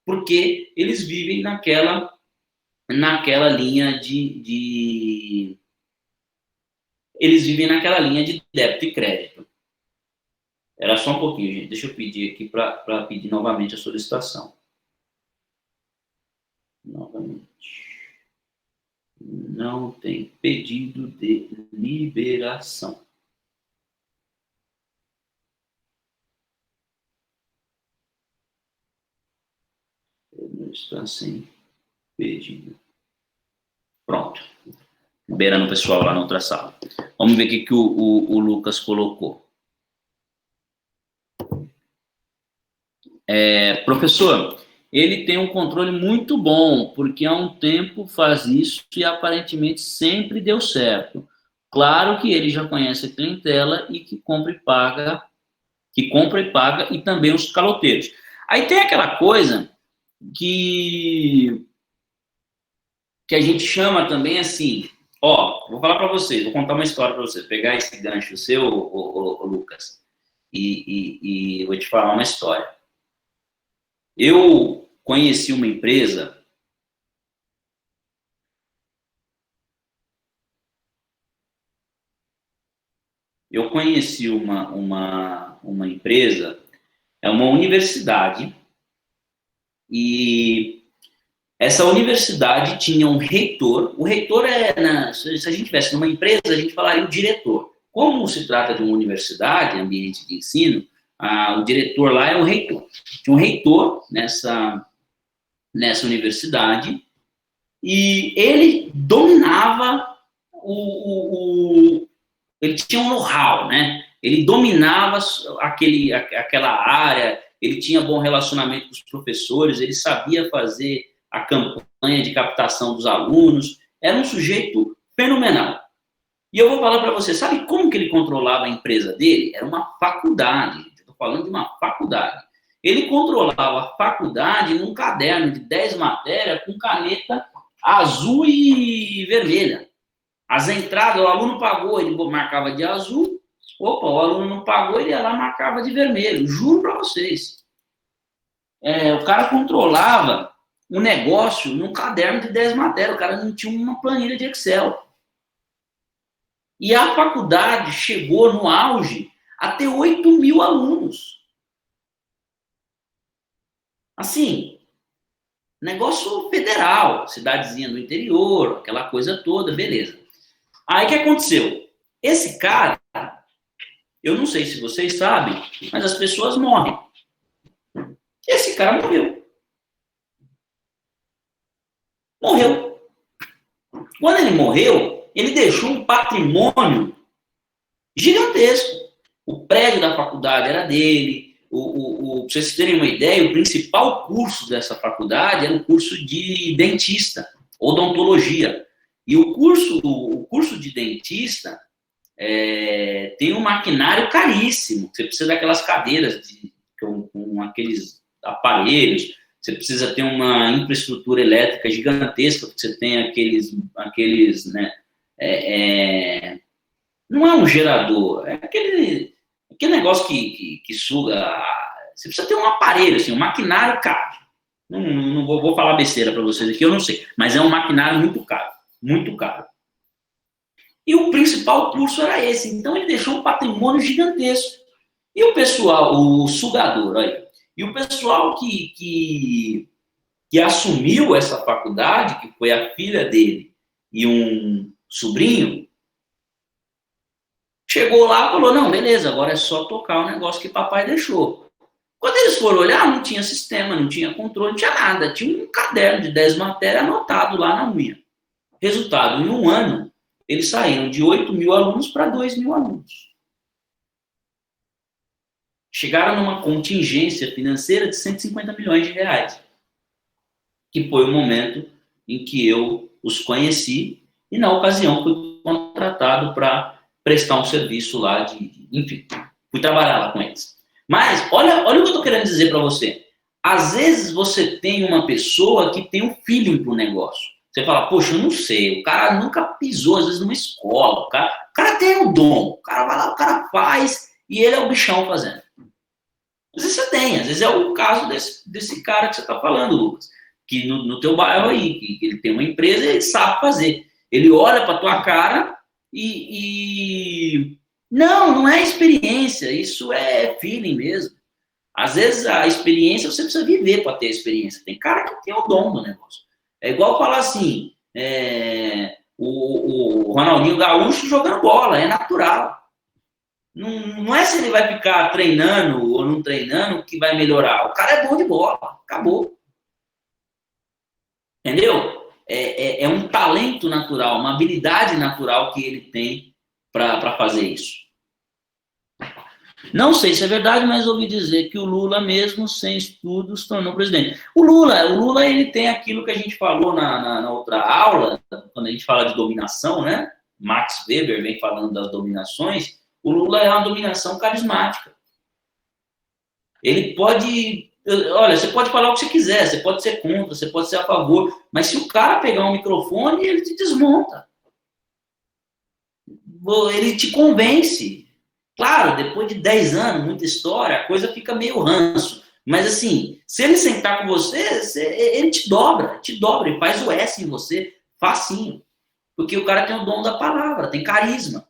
S1: Porque eles vivem naquela linha eles vivem naquela linha de débito e crédito. Era só um pouquinho, gente. Deixa eu pedir aqui para pedir novamente a solicitação. Novamente. Não tem pedido de liberação. Não está sem pedido. Pronto. Liberando o pessoal lá na outra sala. Vamos ver o que o Lucas colocou. Professor, ele tem um controle muito bom, porque há um tempo faz isso e aparentemente sempre deu certo. Claro que ele já conhece a clientela e que compra e paga, e também os caloteiros. Aí tem aquela coisa que a gente chama também assim, vou falar para vocês, vou contar uma história para vocês, pegar esse gancho seu, Lucas, e vou te falar uma história. Eu conheci uma empresa uma empresa, é uma universidade, e essa universidade tinha um reitor. O reitor se a gente tivesse numa empresa, a gente falaria o diretor. Como se trata de uma universidade, ambiente de ensino, o diretor lá é o reitor. Tinha um reitor nessa universidade e ele dominava ele tinha um know-how, né? Ele dominava aquela área, ele tinha bom relacionamento com os professores, ele sabia fazer a campanha de captação dos alunos, era um sujeito fenomenal. E eu vou falar para você, sabe como que ele controlava a empresa dele? Era uma faculdade, estou falando de uma faculdade. Ele controlava a faculdade num caderno de 10 matérias com caneta azul e vermelha. As entradas, o aluno pagou, ele marcava de azul. Opa, o aluno não pagou, ele ia lá e marcava de vermelho. Juro para vocês. O cara controlava um negócio num caderno de 10 matérias. O cara não tinha uma planilha de Excel. E a faculdade chegou no auge a ter 8.000 alunos. Assim, negócio federal, cidadezinha do interior, aquela coisa toda, beleza. Aí o que aconteceu? Esse cara, eu não sei se vocês sabem, mas as pessoas morrem. Esse cara morreu. Morreu. Quando ele morreu, ele deixou um patrimônio gigantesco. O prédio da faculdade era dele. Para vocês terem uma ideia, o principal curso dessa faculdade era o curso de dentista, odontologia. E o curso de dentista tem um maquinário caríssimo. Você precisa daquelas cadeiras com aqueles aparelhos. Você precisa ter uma infraestrutura elétrica gigantesca, porque você tem aqueles né? Não é um gerador, é aquele negócio que suga. Você precisa ter um aparelho, assim, um maquinário caro. Não vou falar besteira para vocês aqui, eu não sei. Mas é um maquinário muito caro. Muito caro. E o principal curso era esse. Então, ele deixou um patrimônio gigantesco. E o pessoal, o sugador, olha, e o pessoal que assumiu essa faculdade, que foi a filha dele e um sobrinho, chegou lá e falou, não, beleza, agora é só tocar o negócio que papai deixou. Quando eles foram olhar, não tinha sistema, não tinha controle, não tinha nada. Tinha um caderno de 10 matérias anotado lá na unha. Resultado, em um ano, eles saíram de 8.000 alunos para 2.000 alunos. Chegaram numa contingência financeira de 150 milhões de reais. Que foi o momento em que eu os conheci e, na ocasião, fui contratado para prestar um serviço lá enfim, fui trabalhar lá com eles. Mas, olha o que eu estou querendo dizer para você. Às vezes você tem uma pessoa que tem um feeling para o negócio. Você fala, poxa, eu não sei, o cara nunca pisou, às vezes, numa escola, o cara tem um dom, o cara vai lá, o cara faz e ele é o bichão fazendo. Às vezes você tem, às vezes é o caso desse cara que você está falando, Lucas, que no teu bairro aí, que ele tem uma empresa e ele sabe fazer. Ele olha para tua cara e... Não é experiência, isso é feeling mesmo. Às vezes a experiência você precisa viver para ter a experiência. Tem cara que tem o dom do negócio. É igual falar assim, o Ronaldinho Gaúcho jogando bola, é natural. Não é se ele vai ficar treinando ou não treinando que vai melhorar. O cara é bom de bola, acabou. Entendeu? É um talento natural, uma habilidade natural que ele tem para fazer isso. Não sei se é verdade, mas ouvi dizer que o Lula, mesmo sem estudos, tornou presidente. O Lula ele tem aquilo que a gente falou na outra aula, quando a gente fala de dominação, né? Max Weber vem falando das dominações. O Lula é uma dominação carismática. Ele pode... Olha, você pode falar o que você quiser, você pode ser contra, você pode ser a favor, mas se o cara pegar um microfone, ele te desmonta. Ele te convence. Claro, depois de 10 anos, muita história, a coisa fica meio ranço. Mas assim, se ele sentar com você, ele te dobra, ele faz o S em você, facinho. Porque o cara tem o dom da palavra, tem carisma.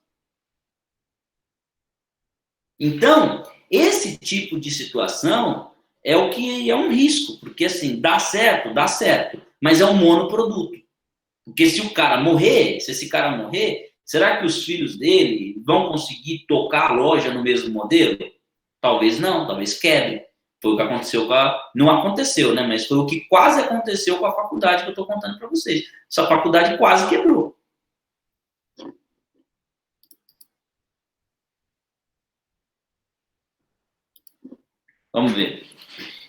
S1: Então, esse tipo de situação é o que é um risco, porque assim, dá certo, mas é um monoproduto. Porque se esse cara morrer, será que os filhos dele vão conseguir tocar a loja no mesmo modelo? Talvez não, talvez quebre. Foi o que aconteceu Não aconteceu, né? Mas foi o que quase aconteceu com a faculdade que eu estou contando para vocês. Essa faculdade quase quebrou. Vamos ver.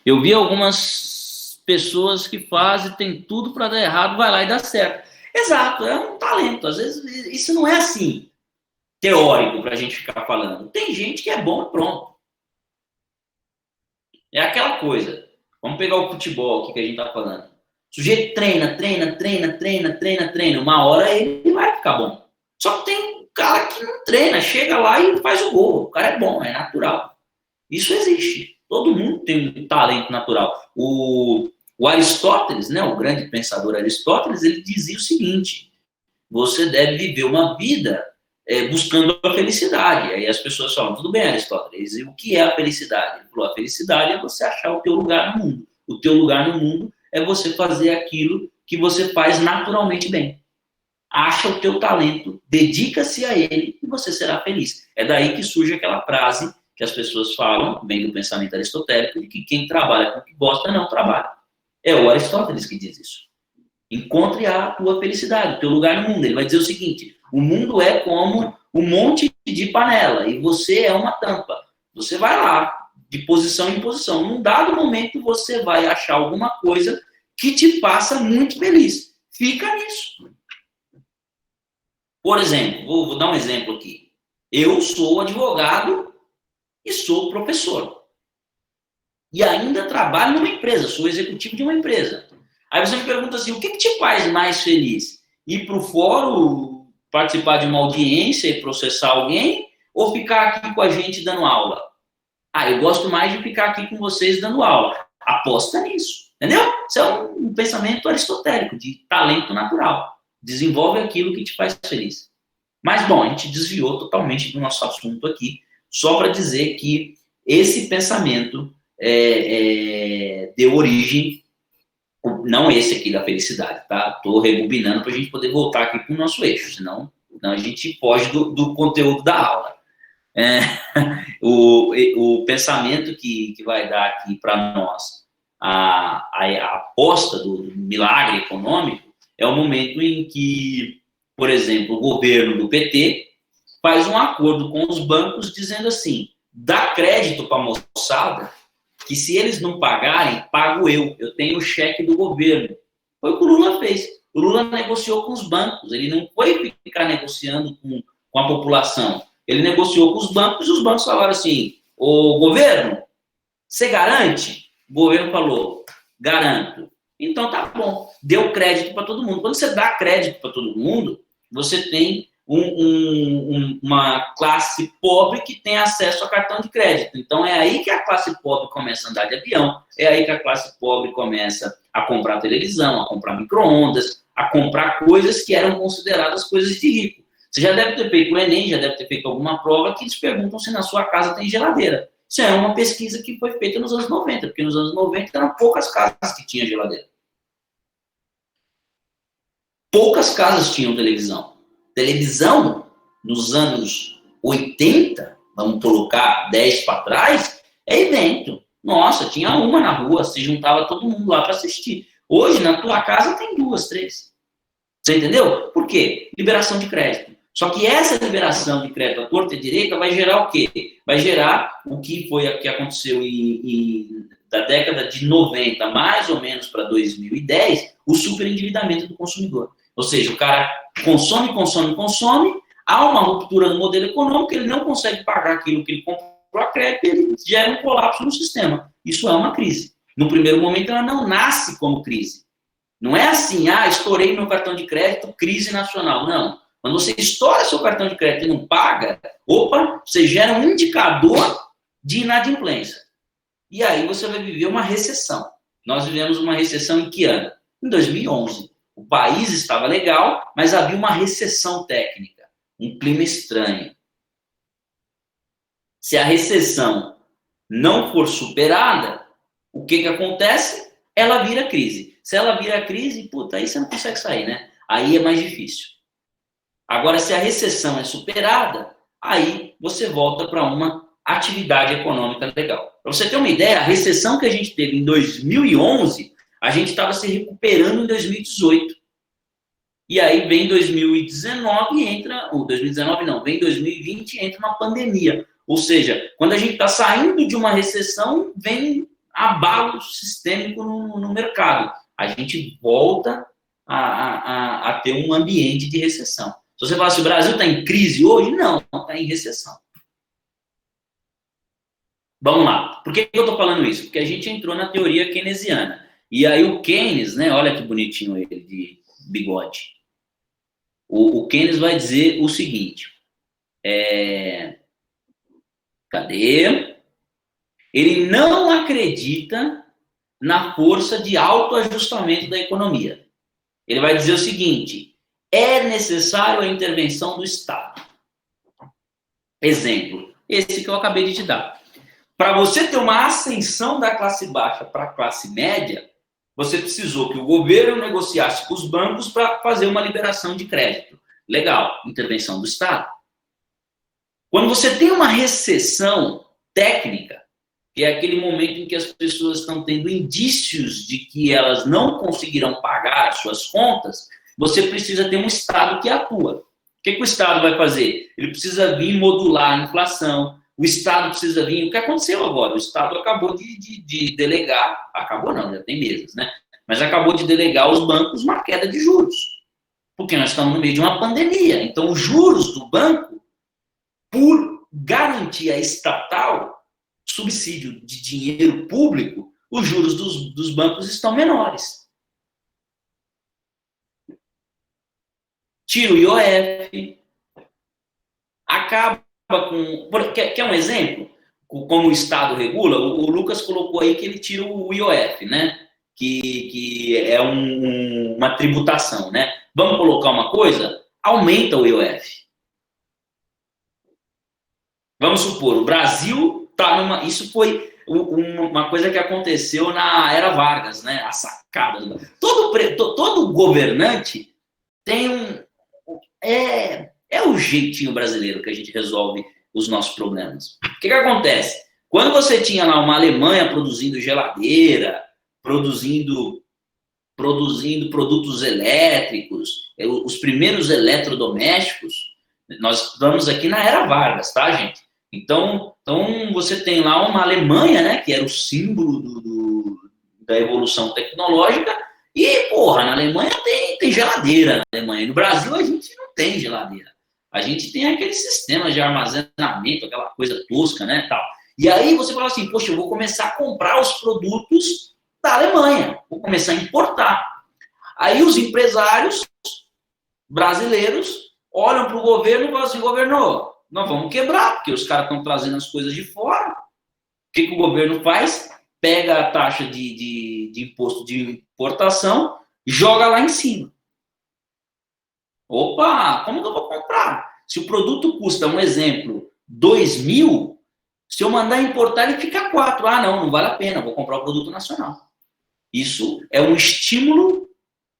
S1: Eu vi algumas pessoas que fazem, tem tudo para dar errado, vai lá e dá certo. Exato, é um talento. Às vezes isso não é assim, teórico, para a gente ficar falando. Tem gente que é bom e pronto. É aquela coisa. Vamos pegar o futebol aqui que a gente está falando. O sujeito treina. Uma hora ele vai ficar bom. Só que tem um cara que não treina, chega lá e faz o gol. O cara é bom, é natural. Isso existe. Todo mundo tem um talento natural. O Aristóteles, né, o grande pensador Aristóteles, ele dizia o seguinte: você deve viver uma vida buscando a felicidade. Aí as pessoas falam, tudo bem, Aristóteles, e o que é a felicidade? Ele falou, a felicidade é você achar o teu lugar no mundo. O teu lugar no mundo é você fazer aquilo que você faz naturalmente bem. Acha o teu talento, dedica-se a ele e você será feliz. É daí que surge aquela frase que as pessoas falam, vem do pensamento aristotélico, de que quem trabalha com o que gosta não trabalha. É o Aristóteles que diz isso. Encontre a tua felicidade, o teu lugar no mundo. Ele vai dizer o seguinte: o mundo é como um monte de panela e você é uma tampa. Você vai lá, de posição em posição. Num dado momento, você vai achar alguma coisa que te faça muito feliz. Fica nisso. Por exemplo, vou dar um exemplo aqui. Eu sou advogado e sou professor. E ainda trabalho numa empresa, sou executivo de uma empresa. Aí você me pergunta assim, o que te faz mais feliz? Ir para o fórum, participar de uma audiência e processar alguém, ou ficar aqui com a gente dando aula? Eu gosto mais de ficar aqui com vocês dando aula. Aposta nisso, entendeu? Isso é um pensamento aristotélico, de talento natural. Desenvolve aquilo que te faz feliz. Mas, bom, a gente desviou totalmente do nosso assunto aqui, só para dizer que esse pensamento deu origem, não esse aqui da felicidade, tá? Estou rebobinando para a gente poder voltar aqui para o nosso eixo, senão a gente foge do conteúdo da aula. O pensamento que vai dar aqui para nós a aposta do milagre econômico é o momento em que, por exemplo, o governo do PT faz um acordo com os bancos dizendo assim, dá crédito para a moçada, que se eles não pagarem, pago eu tenho o cheque do governo. Foi o que o Lula fez. O Lula negociou com os bancos, ele não foi ficar negociando com a população. Ele negociou com os bancos e os bancos falaram assim, ô governo, você garante? O governo falou, garanto. Então tá bom, deu crédito para todo mundo. Quando você dá crédito para todo mundo, você tem uma classe pobre que tem acesso a cartão de crédito. Então, é aí que a classe pobre começa a andar de avião, é aí que a classe pobre começa a comprar televisão, a comprar micro-ondas, a comprar coisas que eram consideradas coisas de rico. Você já deve ter feito o Enem, já deve ter feito alguma prova que eles perguntam se na sua casa tem geladeira. Isso é uma pesquisa que foi feita nos anos 90, porque nos anos 90 eram poucas casas que tinham geladeira. Poucas casas tinham televisão. Televisão, nos anos 80, vamos colocar 10 para trás, é evento. Nossa, tinha uma na rua, se juntava todo mundo lá para assistir. Hoje, na tua casa, tem 2, 3. Você entendeu? Por quê? Liberação de crédito. Só que essa liberação de crédito à torta e direita vai gerar o quê? Vai gerar o que aconteceu da década de 90, mais ou menos para 2010, o superendividamento do consumidor. Ou seja, o cara consome, há uma ruptura no modelo econômico, ele não consegue pagar aquilo que ele comprou a crédito, ele gera um colapso no sistema. Isso é uma crise. No primeiro momento, ela não nasce como crise. Não é assim, estourei meu cartão de crédito, crise nacional. Não. Quando você estoura seu cartão de crédito e não paga, você gera um indicador de inadimplência. E aí você vai viver uma recessão. Nós vivemos uma recessão em que ano? Em 2011. O país estava legal, mas havia uma recessão técnica, um clima estranho. Se a recessão não for superada, o que acontece? Ela vira crise. Se ela vira crise, aí você não consegue sair, né? Aí é mais difícil. Agora, se a recessão é superada, aí você volta para uma atividade econômica legal. Para você ter uma ideia, a recessão que a gente teve em 2011, a gente estava se recuperando em 2018. E aí vem 2019 e entra... vem 2020 e entra uma pandemia. Ou seja, quando a gente está saindo de uma recessão, vem abalo sistêmico no mercado. A gente volta a ter um ambiente de recessão. Se você falar se o Brasil está em crise hoje, não, está em recessão. Vamos lá. Por que eu estou falando isso? Porque a gente entrou na teoria keynesiana. E aí o Keynes, né, olha que bonitinho ele de bigode. O Keynes vai dizer o seguinte. Cadê? Ele não acredita na força de autoajustamento da economia. Ele vai dizer o seguinte: é necessário a intervenção do Estado. Exemplo, esse que eu acabei de te dar. Para você ter uma ascensão da classe baixa para a classe média, você precisou que o governo negociasse com os bancos para fazer uma liberação de crédito. Legal, intervenção do Estado. Quando você tem uma recessão técnica, que é aquele momento em que as pessoas estão tendo indícios de que elas não conseguirão pagar as suas contas, você precisa ter um Estado que atua. O que o Estado vai fazer? Ele precisa vir modular a inflação, o Estado precisa vir... O que aconteceu agora? O Estado acabou de delegar, acabou não, já tem meses, né? Mas acabou de delegar aos bancos uma queda de juros, porque nós estamos no meio de uma pandemia. Então, os juros do banco, por garantia estatal, subsídio de dinheiro público, os juros dos bancos estão menores. Tira o IOF, acaba com... Quer um exemplo? Como o Estado regula? O Lucas colocou aí que ele tira o IOF, né? Que é uma tributação, né? Vamos colocar uma coisa? Aumenta o IOF. Vamos supor, o Brasil está numa... Isso foi uma coisa que aconteceu na era Vargas, né? A sacada. Todo governante tem É o jeitinho brasileiro que a gente resolve os nossos problemas. O que acontece? Quando você tinha lá uma Alemanha produzindo geladeira, produzindo produtos elétricos, os primeiros eletrodomésticos, nós estamos aqui na era Vargas, tá, gente? Então você tem lá uma Alemanha, né, que era o símbolo da evolução tecnológica, e, na Alemanha tem geladeira na Alemanha. No Brasil, a gente não tem geladeira. A gente tem aquele sistema de armazenamento, aquela coisa tosca, né, tal. E aí você fala assim, poxa, eu vou começar a comprar os produtos da Alemanha, vou começar a importar. Aí os empresários brasileiros olham para o governo e falam assim, governo, nós vamos quebrar, porque os caras estão trazendo as coisas de fora. O que o governo faz? Pega a taxa de imposto de importação, joga lá em cima. Opa, como que eu vou comprar? Se o produto custa, um exemplo, 2.000, se eu mandar importar, ele fica 4. Ah, não vale a pena, vou comprar o produto nacional. Isso é um estímulo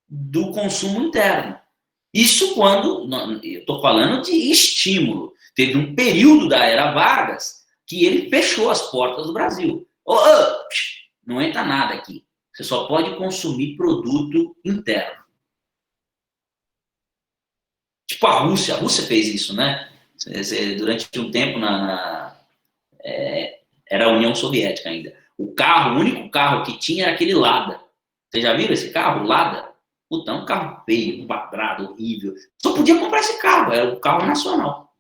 S1: do consumo interno. Isso quando, eu estou falando de estímulo. Teve um período da era Vargas que ele fechou as portas do Brasil. Não entra nada aqui. Você só pode consumir produto interno. Tipo a Rússia fez isso, né? Durante um tempo era a União Soviética ainda. O único carro que tinha era aquele Lada. Vocês já viram esse carro, Lada? Puta, é um carro feio, quadrado, horrível. Só podia comprar esse carro, era o carro nacional.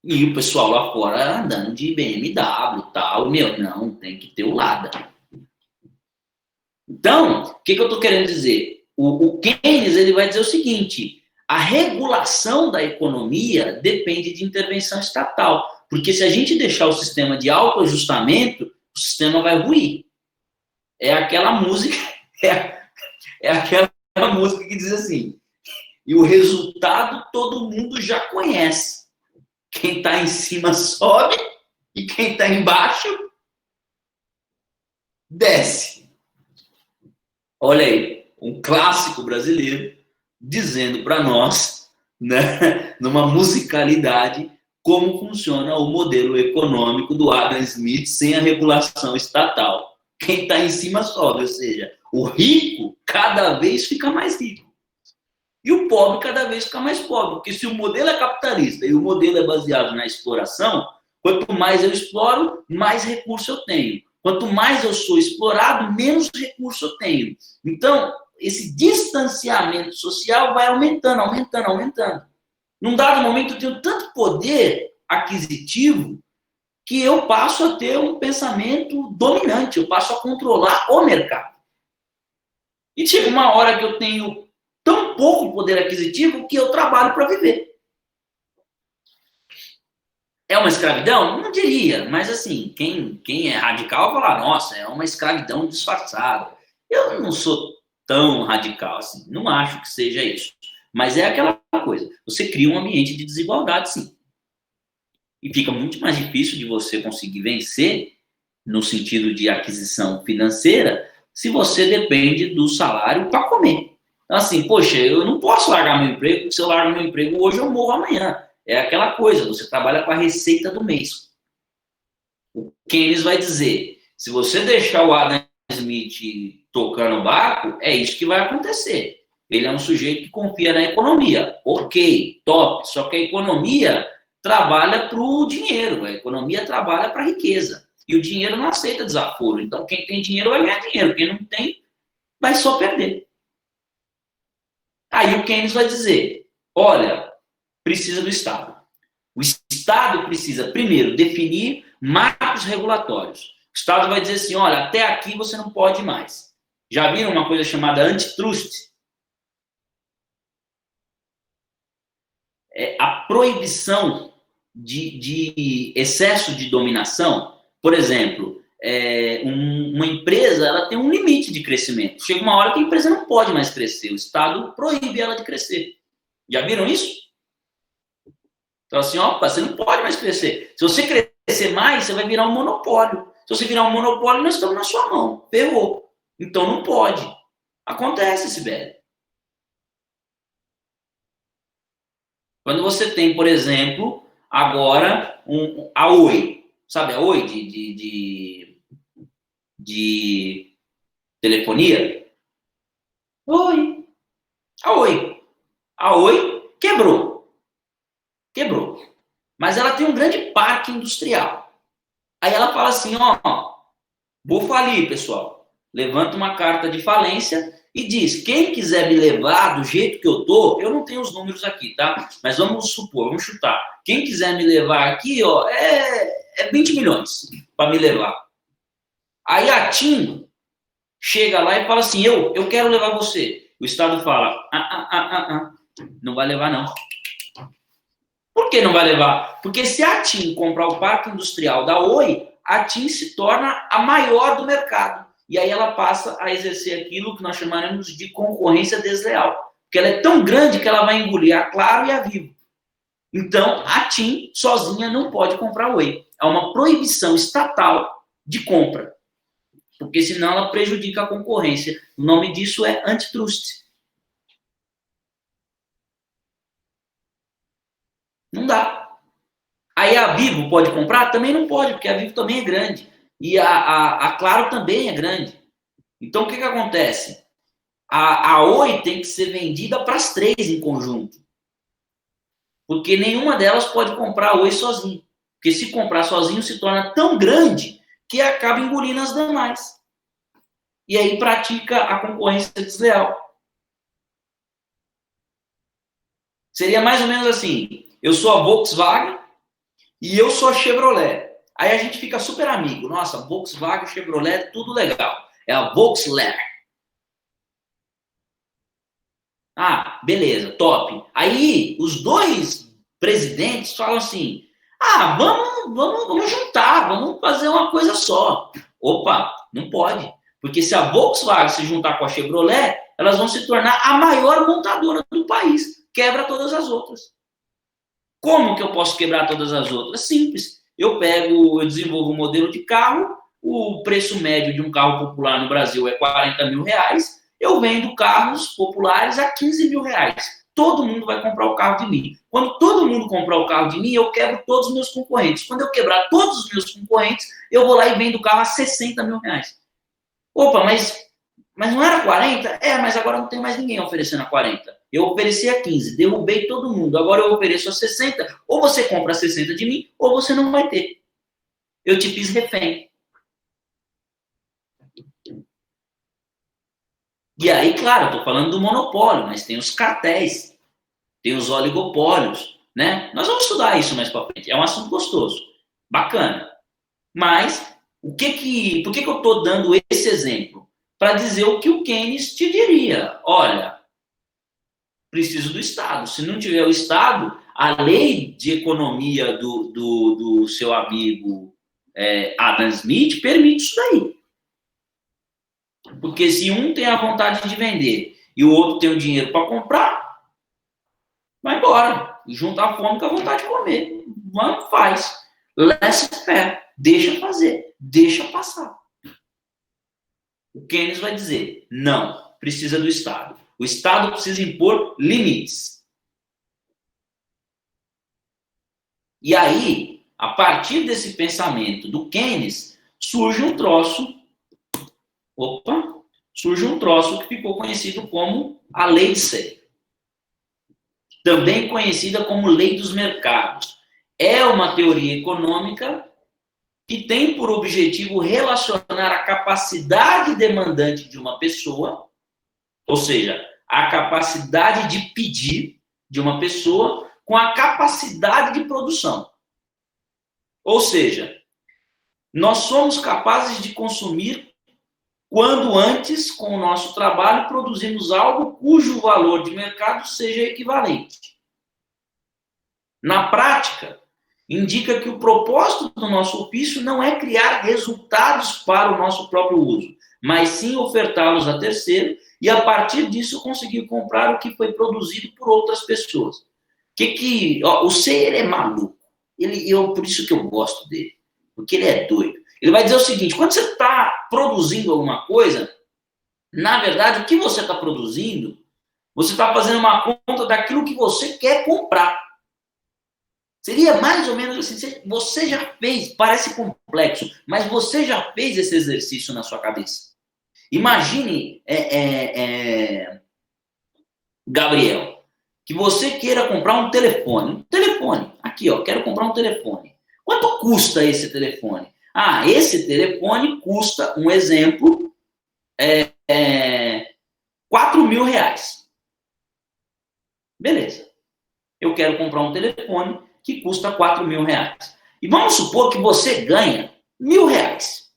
S1: E o pessoal lá fora andando de BMW e tal. Não, tem que ter o Lada. Então, o que eu estou querendo dizer? O Keynes ele vai dizer o seguinte, a regulação da economia depende de intervenção estatal, porque se a gente deixar o sistema de autoajustamento, o sistema vai ruir. É aquela música, é aquela música que diz assim, e o resultado todo mundo já conhece. Quem está em cima sobe e quem está embaixo desce. Olha aí, um clássico brasileiro dizendo para nós, né, numa musicalidade, como funciona o modelo econômico do Adam Smith sem a regulação estatal. Quem está em cima sobe, ou seja, o rico cada vez fica mais rico. E o pobre cada vez fica mais pobre. Porque se o modelo é capitalista e o modelo é baseado na exploração, quanto mais eu exploro, mais recurso eu tenho. Quanto mais eu sou explorado, menos recurso eu tenho. Então, esse distanciamento social vai aumentando, aumentando, aumentando. Num dado momento, eu tenho tanto poder aquisitivo que eu passo a ter um pensamento dominante, eu passo a controlar o mercado. E chega uma hora que eu tenho tão pouco poder aquisitivo que eu trabalho para viver. É uma escravidão? Não diria, mas assim, quem é radical vai falar, nossa, é uma escravidão disfarçada. Eu não sou tão radical assim, não acho que seja isso. Mas é aquela coisa, você cria um ambiente de desigualdade, sim. E fica muito mais difícil de você conseguir vencer, no sentido de aquisição financeira, se você depende do salário para comer. Então, assim, poxa, eu não posso largar meu emprego, porque se eu largo meu emprego hoje, eu morro amanhã. É aquela coisa, você trabalha com a receita do mês. O Keynes vai dizer, se você deixar o Adam Smith tocando o barco, é isso que vai acontecer. Ele é um sujeito que confia na economia. Ok, top. Só que a economia trabalha para o dinheiro, a economia trabalha para a riqueza. E o dinheiro não aceita desaforo. Então, quem tem dinheiro vai ganhar dinheiro, quem não tem vai só perder. Aí o Keynes vai dizer, olha, precisa do Estado. O Estado precisa, primeiro, definir marcos regulatórios. O Estado vai dizer assim, olha, até aqui você não pode mais. Já viram uma coisa chamada antitrust? É a proibição de excesso de dominação. Por exemplo, uma empresa ela tem um limite de crescimento. Chega uma hora que a empresa não pode mais crescer. O Estado proíbe ela de crescer. Já viram isso? Então, assim, opa, você não pode mais crescer. Se você crescer mais, você vai virar um monopólio. Se você virar um monopólio, nós estamos na sua mão. Ferrou. Então, não pode. Acontece, Sibeli. Quando você tem, por exemplo, agora a Oi. Sabe a Oi de telefonia? Oi. A Oi. A Oi quebrou. Quebrou. Mas ela tem um grande parque industrial. Aí ela fala assim, ó, vou falir, pessoal. Levanta uma carta de falência e diz, quem quiser me levar do jeito que eu tô, eu não tenho os números aqui, tá? Mas vamos supor, vamos chutar. Quem quiser me levar aqui, ó, é 20 milhões para me levar. Aí a TIM chega lá e fala assim, eu quero levar você. O Estado fala, Não vai levar, não. Por que não vai levar? Porque se a TIM comprar o parque industrial da Oi, a TIM se torna a maior do mercado. E aí ela passa a exercer aquilo que nós chamaremos de concorrência desleal. Porque ela é tão grande que ela vai engolir a Claro e a Vivo. Então, a TIM sozinha não pode comprar Oi. É uma proibição estatal de compra. Porque senão ela prejudica a concorrência. O nome disso é antitrust. Não dá. Aí a Vivo pode comprar? Também não pode, porque a Vivo também é grande. E a Claro também é grande. Então, o que acontece? A Oi tem que ser vendida para as três em conjunto. Porque nenhuma delas pode comprar a Oi sozinho. Porque se comprar sozinho, se torna tão grande que acaba engolindo as demais. E aí pratica a concorrência desleal. Seria mais ou menos assim, eu sou a Volkswagen e eu sou a Chevrolet. Aí a gente fica super amigo. Nossa, Volkswagen, Chevrolet, tudo legal. É a Volkswagen. Ah, beleza, top. Aí os dois presidentes falam assim, vamos juntar, vamos fazer uma coisa só. Opa, não pode. Porque se a Volkswagen se juntar com a Chevrolet, elas vão se tornar a maior montadora do país. Quebra todas as outras. Como que eu posso quebrar todas as outras? Simples. Eu desenvolvo um modelo de carro, o preço médio de um carro popular no Brasil é 40 mil reais, eu vendo carros populares a 15 mil reais. Todo mundo vai comprar o carro de mim. Quando todo mundo comprar o carro de mim, eu quebro todos os meus concorrentes. Quando eu quebrar todos os meus concorrentes, eu vou lá e vendo o carro a 60 mil reais. Opa, mas não era 40? É, mas agora não tem mais ninguém oferecendo a 40. Eu ofereci a 15, derrubei todo mundo. Agora eu ofereço a 60. Ou você compra a 60 de mim, ou você não vai ter. Eu te fiz refém. E aí, claro, eu estou falando do monopólio, mas tem os cartéis, tem os oligopólios, né? Nós vamos estudar isso mais para frente. É um assunto gostoso, bacana. Mas, por que eu estou dando esse exemplo? Para dizer o que o Keynes te diria. Olha, preciso do Estado. Se não tiver o Estado, a lei de economia do seu amigo Adam Smith permite isso daí. Porque se um tem a vontade de vender e o outro tem o dinheiro para comprar, vai embora. Junta a fome com a vontade de comer. Vamos, faz. Laissez-faire. Deixa fazer. Deixa passar. O Keynes vai dizer, não, precisa do Estado. O Estado precisa impor limites. E aí, a partir desse pensamento do Keynes, surge um troço que ficou conhecido como a lei de Say. Também conhecida como lei dos mercados. É uma teoria econômica que tem por objetivo relacionar a capacidade demandante de uma pessoa, ou seja, a capacidade de pedir de uma pessoa com a capacidade de produção. Ou seja, nós somos capazes de consumir quando antes, com o nosso trabalho, produzimos algo cujo valor de mercado seja equivalente. Na prática, indica que o propósito do nosso ofício não é criar resultados para o nosso próprio uso, mas sim ofertá-los a terceiro e, a partir disso, conseguir comprar o que foi produzido por outras pessoas. O Say é maluco. Por isso que eu gosto dele, porque ele é doido. Ele vai dizer o seguinte, quando você está produzindo alguma coisa, na verdade, o que você está produzindo, você está fazendo uma conta daquilo que você quer comprar. Seria mais ou menos assim, você já fez, parece complexo, mas você já fez esse exercício na sua cabeça. Imagine, Gabriel, que você queira comprar um telefone. Um telefone, aqui, ó, quero comprar um telefone. Quanto custa esse telefone? Esse telefone custa, um exemplo, 4 mil reais. Beleza. Eu quero comprar um telefone que custa 4 mil reais. E vamos supor que você ganha 1.000 reais.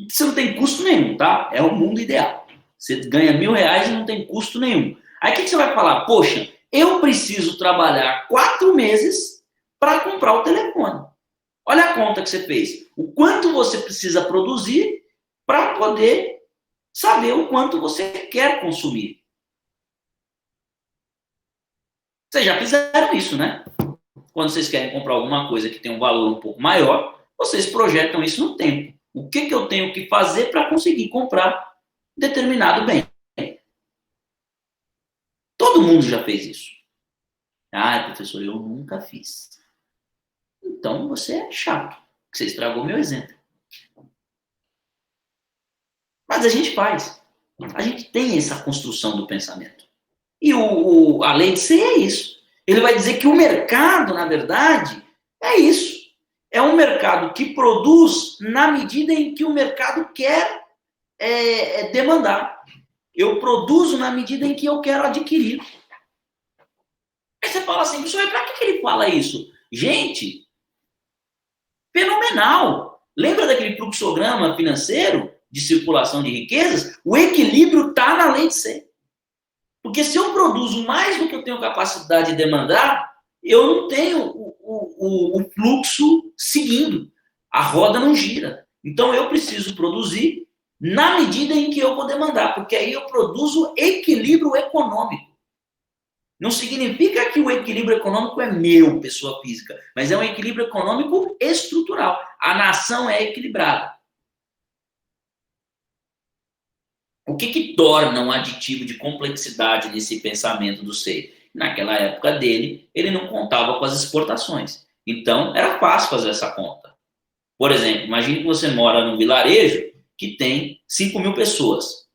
S1: Você não tem custo nenhum, tá? É o mundo ideal. Você ganha 1.000 reais e não tem custo nenhum. Aí o que você vai falar? Poxa, eu preciso trabalhar 4 meses para comprar o telefone. Olha a conta que você fez. O quanto você precisa produzir para poder saber o quanto você quer consumir. Vocês já fizeram isso, né? Quando vocês querem comprar alguma coisa que tem um valor um pouco maior, vocês projetam isso no tempo. O que eu tenho que fazer para conseguir comprar determinado bem? Todo mundo já fez isso. Ah, professor, eu nunca fiz. Então você é chato, que você estragou meu exemplo. Mas a gente faz. A gente tem essa construção do pensamento. E a lei de ser é isso. Ele vai dizer que o mercado, na verdade, é isso. É um mercado que produz na medida em que o mercado quer demandar. Eu produzo na medida em que eu quero adquirir. Aí você fala assim, professor, para que ele fala isso? Gente, fenomenal. Lembra daquele fluxograma financeiro de circulação de riquezas? O equilíbrio está na lei de ser. Porque se eu produzo mais do que eu tenho capacidade de demandar, eu não tenho o fluxo seguindo. A roda não gira. Então eu preciso produzir na medida em que eu vou demandar, porque aí eu produzo equilíbrio econômico. Não significa que o equilíbrio econômico é meu, pessoa física, mas é um equilíbrio econômico estrutural. A nação é equilibrada. O que torna um aditivo de complexidade nesse pensamento do SEI? Naquela época dele, ele não contava com as exportações. Então, era fácil fazer essa conta. Por exemplo, imagine que você mora num vilarejo que tem 5 mil pessoas.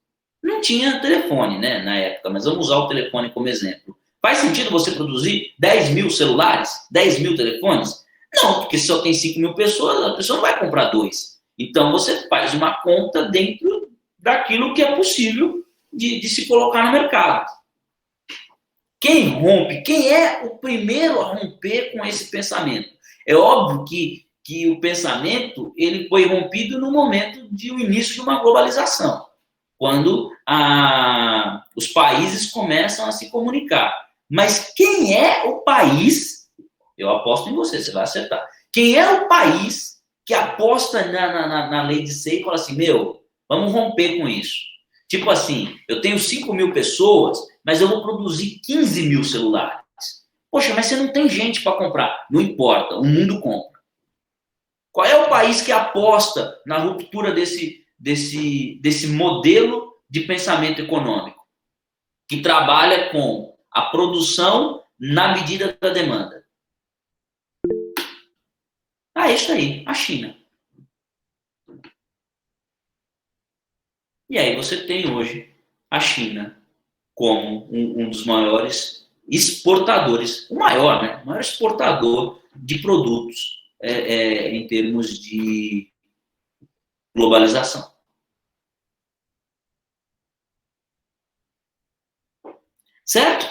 S1: Não tinha telefone, né, na época, mas vamos usar o telefone como exemplo. Faz sentido você produzir 10 mil celulares? 10 mil telefones? Não, porque se só tem 5 mil pessoas, a pessoa não vai comprar 2. Então, você faz uma conta dentro daquilo que é possível de se colocar no mercado. Quem rompe? Quem é o primeiro a romper com esse pensamento? É óbvio que o pensamento ele foi rompido no momento do início de uma globalização, quando os países começam a se comunicar. Mas quem é o país? Eu aposto em você, você vai acertar. Quem é o país que aposta na lei de ser e fala assim, vamos romper com isso. Tipo assim, eu tenho 5 mil pessoas, mas eu vou produzir 15 mil celulares. Poxa, mas você não tem gente para comprar. Não importa, o mundo compra. Qual é o país que aposta na ruptura desse modelo de pensamento econômico? Que trabalha com a produção na medida da demanda. É isso aí, a China. E aí você tem hoje a China como um dos maiores exportadores, o maior, né? O maior exportador de produtos em termos de globalização. Certo?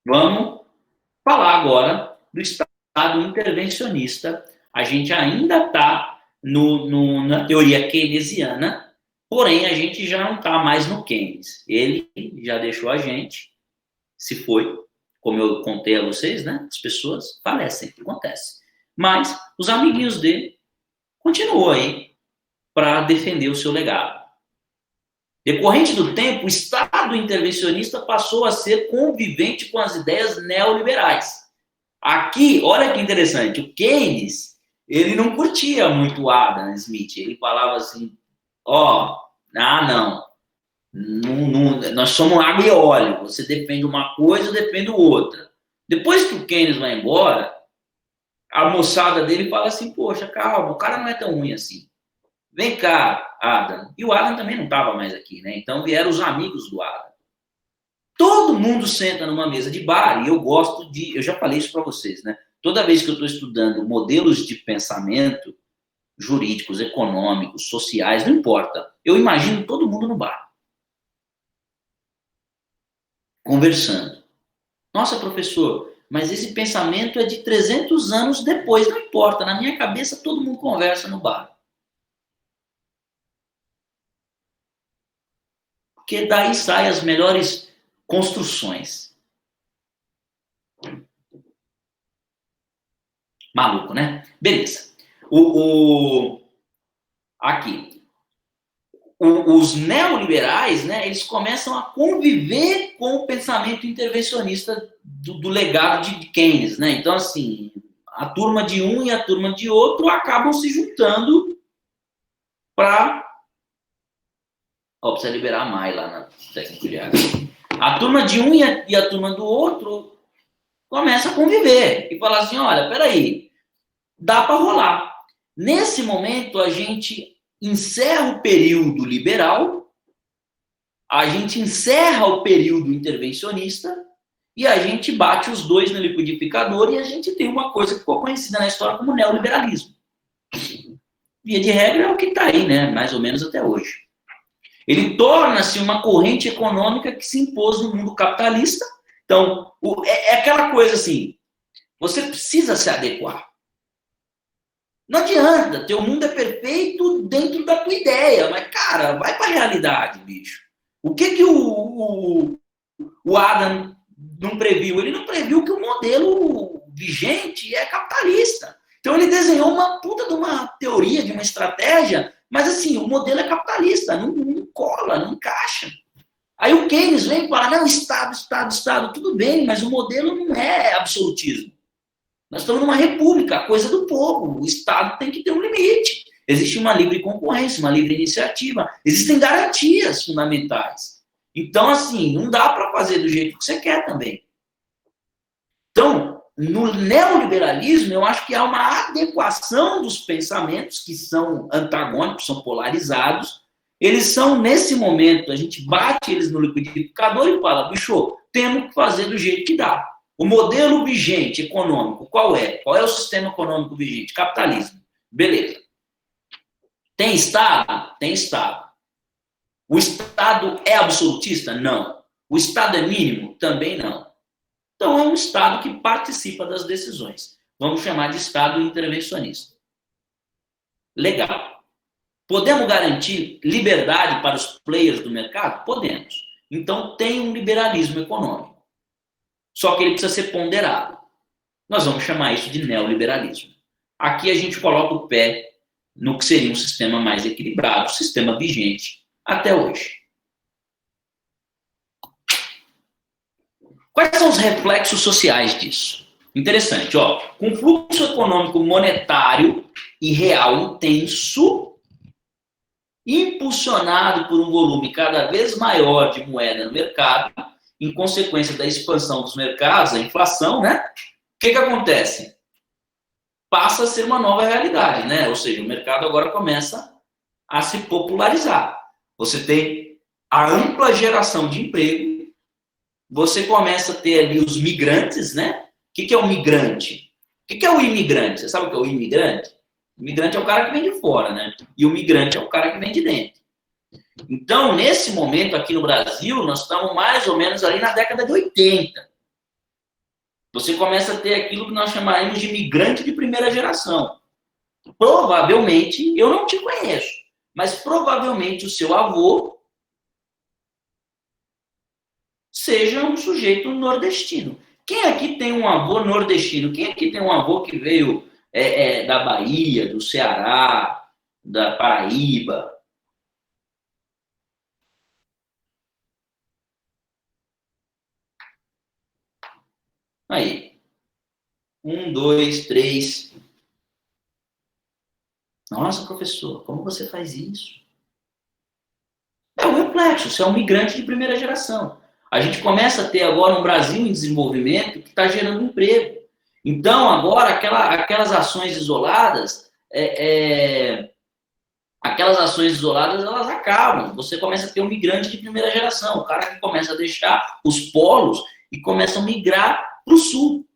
S1: Vamos falar agora do Estado intervencionista. A gente ainda está na teoria keynesiana, porém a gente já não está mais no Keynes. Ele já deixou a gente, se foi, como eu contei a vocês, né? As pessoas falecem, acontece. Mas os amiguinhos dele continuam aí para defender o seu legado. Decorrente do tempo, o Estado intervencionista passou a ser convivente com as ideias neoliberais. Aqui, olha que interessante, o Keynes, ele não curtia muito o Adam Smith. Ele falava assim, não, nós somos água e óleo. Você defende uma coisa, eu defendo outra. Depois que o Keynes vai embora, a moçada dele fala assim, poxa, calma, o cara não é tão ruim assim. Vem cá, Adam. E o Adam também não estava mais aqui, né? Então vieram os amigos do Adam. Todo mundo senta numa mesa de bar e eu gosto de... Eu já falei isso para vocês, né? Toda vez que eu estou estudando modelos de pensamento jurídicos, econômicos, sociais, não importa. Eu imagino todo mundo no bar. Conversando. Nossa, professor, mas esse pensamento é de 300 anos depois. Não importa. Na minha cabeça, todo mundo conversa no bar. Porque daí saem as melhores construções. Maluco, né? Beleza. Aqui. Os neoliberais, né, eles começam a conviver com o pensamento intervencionista do legado de Keynes, né? Então, assim, a turma de um e a turma de outro acabam se juntando para... precisa liberar mais lá na técnica de área. A turma de um e a turma do outro começa a conviver e falar assim, olha, peraí, dá para rolar. Nesse momento, a gente encerra o período liberal, a gente encerra o período intervencionista e a gente bate os dois no liquidificador e a gente tem uma coisa que ficou conhecida na história como neoliberalismo. Via de regra é o que está aí, né? Mais ou menos até hoje. Ele torna-se uma corrente econômica que se impôs no mundo capitalista. Então, é aquela coisa assim, você precisa se adequar. Não adianta, teu mundo é perfeito dentro da tua ideia, mas, cara, vai para a realidade, bicho. O que o Adam não previu? Ele não previu que o modelo vigente é capitalista. Então, ele desenhou uma puta de uma teoria, de uma estratégia, mas, assim, o modelo é capitalista, não cola, não encaixa. Aí o Keynes vem e fala, não, Estado, tudo bem, mas o modelo não é absolutismo. Nós estamos numa república, coisa do povo. O Estado tem que ter um limite. Existe uma livre concorrência, uma livre iniciativa. Existem garantias fundamentais. Então, assim, não dá para fazer do jeito que você quer também. Então, no neoliberalismo, eu acho que há uma adequação dos pensamentos que são antagônicos, são polarizados. Eles são, nesse momento, a gente bate eles no liquidificador e fala, bicho, temos que fazer do jeito que dá. O modelo vigente econômico, qual é? Qual é o sistema econômico vigente? Capitalismo. Beleza. Tem Estado? Tem Estado. O Estado é absolutista? Não. O Estado é mínimo? Também não. Então, é um Estado que participa das decisões. Vamos chamar de Estado intervencionista. Legal. Podemos garantir liberdade para os players do mercado? Podemos. Então, tem um liberalismo econômico. Só que ele precisa ser ponderado. Nós vamos chamar isso de neoliberalismo. Aqui a gente coloca o pé no que seria um sistema mais equilibrado, o sistema vigente até hoje. Quais são os reflexos sociais disso? Interessante, ó. Com fluxo econômico monetário e real intenso, impulsionado por um volume cada vez maior de moeda no mercado, em consequência da expansão dos mercados, a inflação, né? O que acontece? Passa a ser uma nova realidade, né? Ou seja, o mercado agora começa a se popularizar. Você tem a ampla geração de emprego, você começa a ter ali os migrantes, né? O que é o migrante? O que é o imigrante? Você sabe o que é o imigrante? O imigrante é o cara que vem de fora, né? E o migrante é o cara que vem de dentro. Então, nesse momento aqui no Brasil, nós estamos mais ou menos ali na década de 80. Você começa a ter aquilo que nós chamaremos de migrante de primeira geração. Provavelmente, eu não te conheço, mas provavelmente o seu avô seja um sujeito nordestino. Quem aqui tem um avô nordestino? Quem aqui tem um avô que veio da Bahia, do Ceará, da Paraíba? Aí. 1, 2, 3. Nossa, professor, como você faz isso? É o reflexo, você é um migrante de primeira geração. A gente começa a ter agora um Brasil em desenvolvimento que está gerando emprego. Então, agora, aquelas ações isoladas, elas acabam. Você começa a ter um migrante de primeira geração, o cara que começa a deixar os polos e começa a migrar para o sul.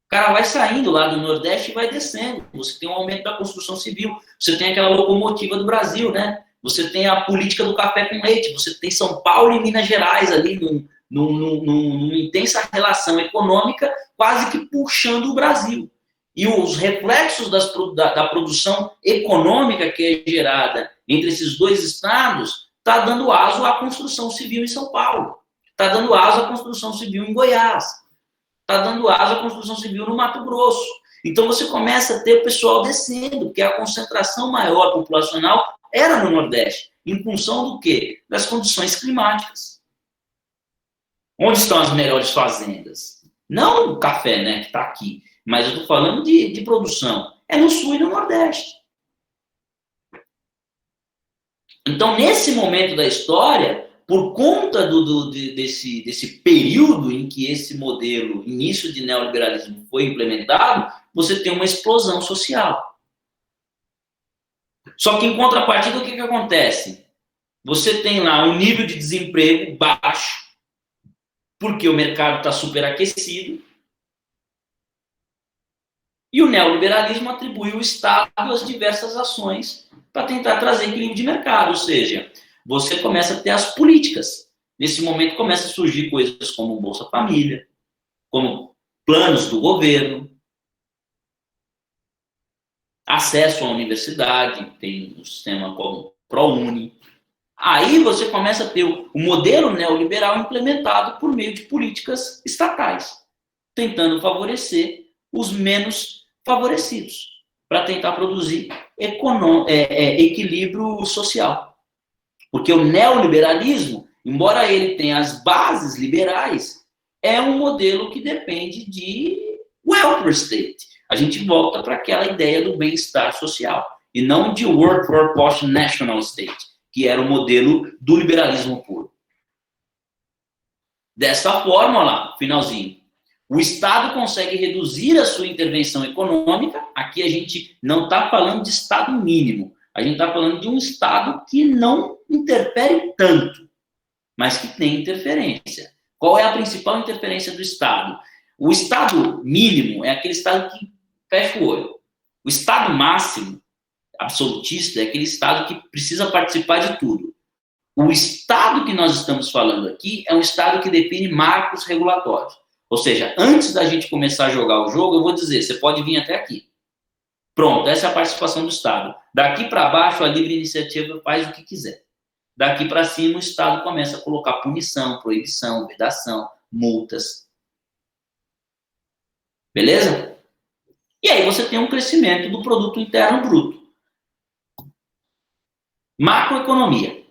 S1: O cara vai saindo lá do Nordeste e vai descendo. Você tem um aumento da construção civil. Você tem aquela locomotiva do Brasil, né? Você tem a política do café com leite. Você tem São Paulo e Minas Gerais ali numa intensa relação econômica, quase que puxando o Brasil. E os reflexos da produção econômica que é gerada entre esses dois estados está dando aso à construção civil em São Paulo. Está dando asa à construção civil em Goiás. Está dando asa à construção civil no Mato Grosso. Então, você começa a ter o pessoal descendo, porque a concentração maior populacional era no Nordeste. Em função do quê? Das condições climáticas. Onde estão as melhores fazendas? Não o café, né, que está aqui. Mas eu estou falando de produção. É no Sul e no Nordeste. Então, nesse momento da história, por conta desse período em que esse modelo, início de neoliberalismo, foi implementado, você tem uma explosão social. Só que, em contrapartida, o que acontece? Você tem lá um nível de desemprego baixo, porque o mercado está superaquecido, e o neoliberalismo atribui ao Estado as diversas ações para tentar trazer equilíbrio de mercado, ou seja, você começa a ter as políticas. Nesse momento começa a surgir coisas como Bolsa Família, como planos do governo, acesso à universidade, tem um sistema como ProUni. Aí você começa a ter o modelo neoliberal implementado por meio de políticas estatais, tentando favorecer os menos favorecidos, para tentar produzir equilíbrio social. Porque o neoliberalismo, embora ele tenha as bases liberais, é um modelo que depende de welfare state. A gente volta para aquela ideia do bem-estar social, e não de workforce national state, que era o modelo do liberalismo puro. Dessa forma, lá, finalzinho, o Estado consegue reduzir a sua intervenção econômica. Aqui a gente não está falando de Estado mínimo, a gente está falando de um Estado que não interfere tanto, mas que tem interferência. Qual é a principal interferência do Estado? O Estado mínimo é aquele Estado que fecha o olho. O Estado máximo, absolutista, é aquele Estado que precisa participar de tudo. O Estado que nós estamos falando aqui é um Estado que define marcos regulatórios. Ou seja, antes da gente começar a jogar o jogo, eu vou dizer, você pode vir até aqui. Pronto, essa é a participação do Estado. Daqui para baixo, a livre iniciativa faz o que quiser. Daqui para cima, o Estado começa a colocar punição, proibição, vedação, multas. Beleza? E aí você tem um crescimento do produto interno bruto. Macroeconomia.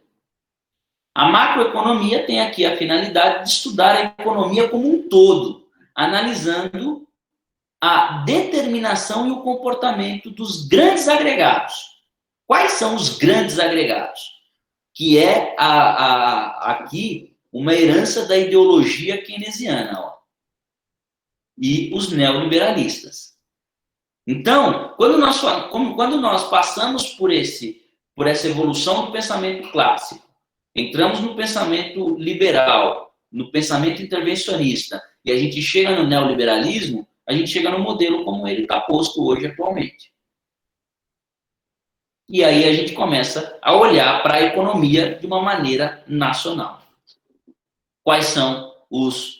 S1: A macroeconomia tem aqui a finalidade de estudar a economia como um todo, analisando a determinação e o comportamento dos grandes agregados. Quais são os grandes agregados? Que é aqui uma herança da ideologia keynesiana, ó, e os neoliberalistas. Então, quando nós passamos por essa evolução do pensamento clássico, entramos no pensamento liberal, no pensamento intervencionista, e a gente chega no neoliberalismo, a gente chega no modelo como ele está posto hoje, atualmente. E aí a gente começa a olhar para a economia de uma maneira nacional. Quais são os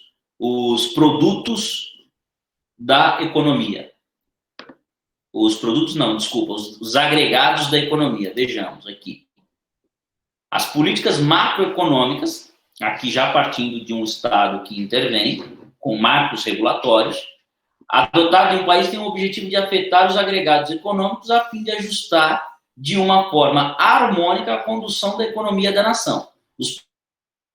S1: produtos da economia? Os agregados da economia. Vejamos aqui. As políticas macroeconômicas, aqui já partindo de um Estado que intervém, com marcos regulatórios, adotado em um país tem o objetivo de afetar os agregados econômicos a fim de ajustar de uma forma harmônica a condução da economia da nação. Os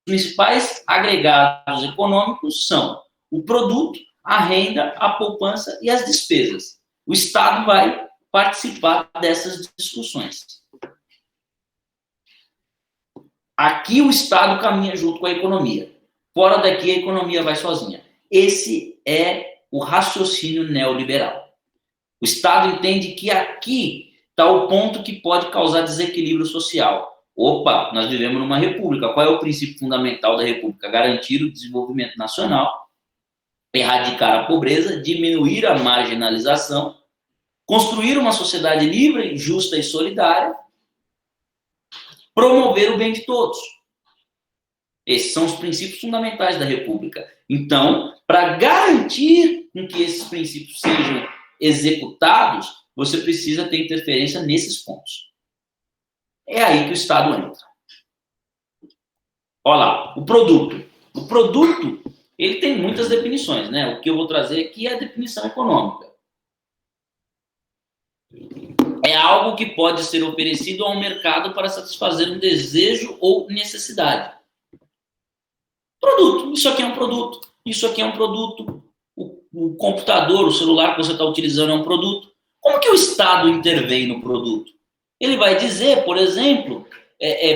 S1: principais agregados econômicos são o produto, a renda, a poupança e as despesas. O Estado vai participar dessas discussões. Aqui o Estado caminha junto com a economia. Fora daqui a economia vai sozinha. Esse é o raciocínio neoliberal. O Estado entende que aqui está o ponto que pode causar desequilíbrio social. Opa, nós vivemos numa república. Qual é o princípio fundamental da república? Garantir o desenvolvimento nacional, erradicar a pobreza, diminuir a marginalização, construir uma sociedade livre, justa e solidária, promover o bem de todos. Esses são os princípios fundamentais da república. Então, para garantir que esses princípios sejam executados, você precisa ter interferência nesses pontos. É aí que o Estado entra. Olha lá, o produto. O produto, ele tem muitas definições, né? O que eu vou trazer aqui é a definição econômica. É algo que pode ser oferecido ao mercado para satisfazer um desejo ou necessidade. Produto. Isso aqui é um produto. Isso aqui é um produto. O computador, o celular que você está utilizando é um produto. Como que o Estado intervém no produto? Ele vai dizer, por exemplo,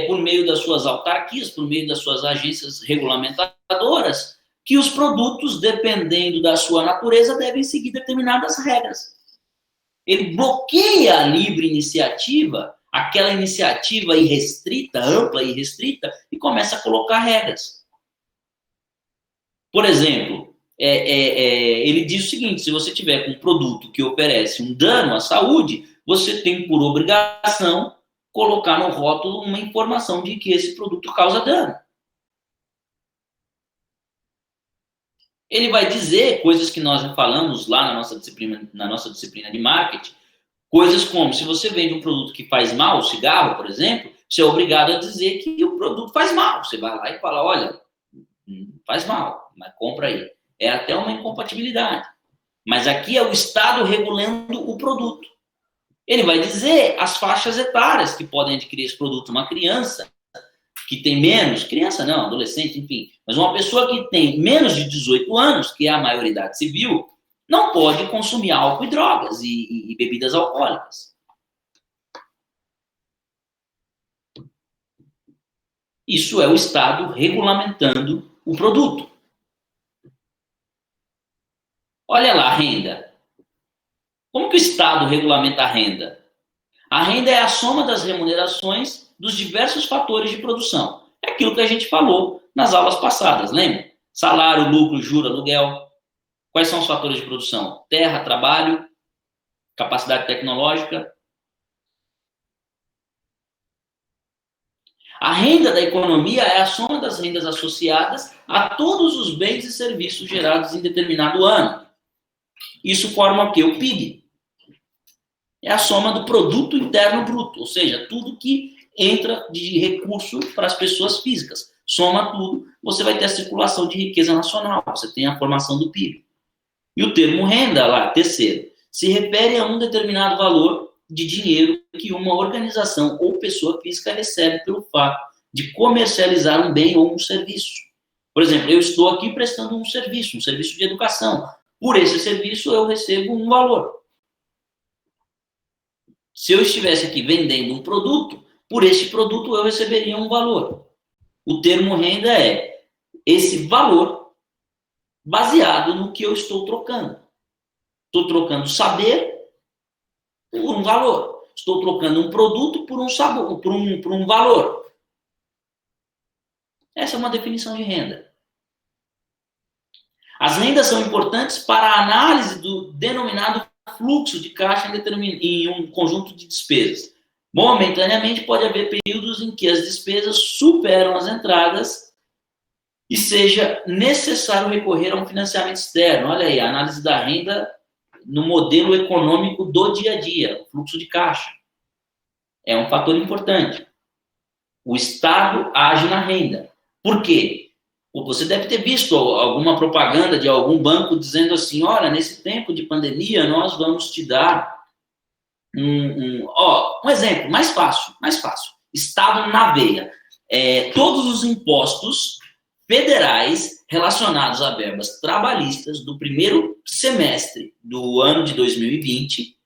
S1: por meio das suas autarquias, por meio das suas agências regulamentadoras, que os produtos, dependendo da sua natureza, devem seguir determinadas regras. Ele bloqueia a livre iniciativa, aquela iniciativa irrestrita, ampla e irrestrita, e começa a colocar regras. Por exemplo, ele diz o seguinte: se você tiver com um produto que oferece um dano à saúde, você tem por obrigação colocar no rótulo uma informação de que esse produto causa dano. Ele vai dizer coisas que nós falamos lá na nossa disciplina de marketing, coisas como, se você vende um produto que faz mal, o cigarro, por exemplo, você é obrigado a dizer que o produto faz mal. Você vai lá e fala, olha, faz mal, mas compra aí. É até uma incompatibilidade. Mas aqui é o Estado regulando o produto. Ele vai dizer as faixas etárias que podem adquirir esse produto. Uma criança que tem menos, criança não, adolescente, enfim, mas uma pessoa que tem menos de 18 anos, que é a maioridade civil, não pode consumir álcool e drogas e bebidas alcoólicas. Isso é o Estado regulamentando o produto. Olha lá a renda. Como que o Estado regulamenta a renda? A renda é a soma das remunerações dos diversos fatores de produção. É aquilo que a gente falou nas aulas passadas, lembra? Salário, lucro, juro, aluguel. Quais são os fatores de produção? Terra, trabalho, capacidade tecnológica. A renda da economia é a soma das rendas associadas a todos os bens e serviços gerados em determinado ano. Isso forma o quê? O PIB. É a soma do produto interno bruto, ou seja, tudo que entra de recurso para as pessoas físicas. Soma tudo, você vai ter a circulação de riqueza nacional, você tem a formação do PIB. E o termo renda, lá, terceiro, se refere a um determinado valor de dinheiro que uma organização ou pessoa física recebe pelo fato de comercializar um bem ou um serviço. Por exemplo, eu estou aqui prestando um serviço de educação. Por esse serviço eu recebo um valor. Se eu estivesse aqui vendendo um produto, por esse produto eu receberia um valor. O termo renda é esse valor baseado no que eu estou trocando. Estou trocando saber por um valor. Estou trocando um produto por um sabor, por um valor. Essa é uma definição de renda. As rendas são importantes para a análise do denominado fluxo de caixa em um conjunto de despesas. Momentaneamente, pode haver períodos em que as despesas superam as entradas e seja necessário recorrer a um financiamento externo. Olha aí, a análise da renda no modelo econômico do dia a dia, o fluxo de caixa. É um fator importante. O Estado age na renda. Por quê? Você deve ter visto alguma propaganda de algum banco dizendo assim, olha, nesse tempo de pandemia, nós vamos te dar um exemplo mais fácil. Estado na veia. Todos os impostos federais relacionados a verbas trabalhistas do primeiro semestre do ano de 2020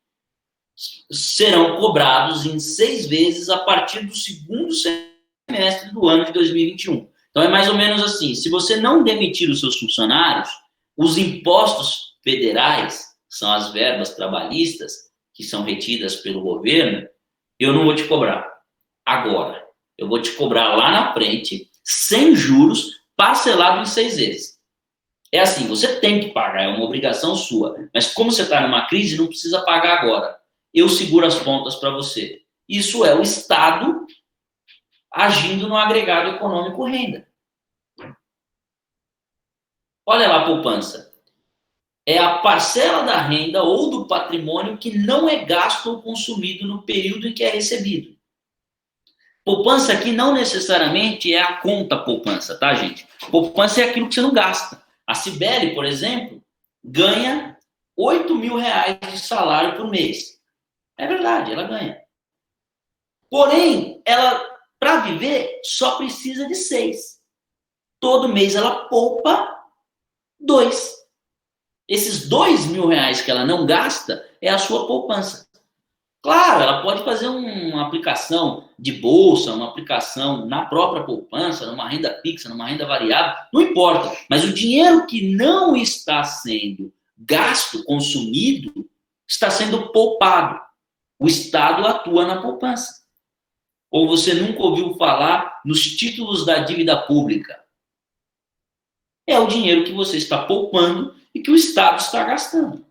S1: serão cobrados em 6 vezes a partir do segundo semestre do ano de 2021. Então, é mais ou menos assim, se você não demitir os seus funcionários, os impostos federais, que são as verbas trabalhistas, que são retidas pelo governo, eu não vou te cobrar agora. Eu vou te cobrar lá na frente, sem juros, parcelado em 6 vezes. É assim, você tem que pagar, é uma obrigação sua. Mas como você está numa crise, não precisa pagar agora. Eu seguro as pontas para você. Isso é o Estado agindo no agregado econômico renda. Olha lá a poupança. É a parcela da renda ou do patrimônio que não é gasto ou consumido no período em que é recebido. Poupança aqui não necessariamente é a conta poupança, tá, gente? Poupança é aquilo que você não gasta. A Cibele, por exemplo, ganha 8 mil reais de salário por mês. É verdade, ela ganha. Porém, ela, para viver, só precisa de 6. Todo mês ela poupa 2. Esses 2 mil reais que ela não gasta é a sua poupança. Claro, ela pode fazer uma aplicação de bolsa, uma aplicação na própria poupança, numa renda fixa, numa renda variável, não importa. Mas o dinheiro que não está sendo gasto, consumido, está sendo poupado. O Estado atua na poupança. Ou você nunca ouviu falar nos títulos da dívida pública? É o dinheiro que você está poupando e que o Estado está gastando.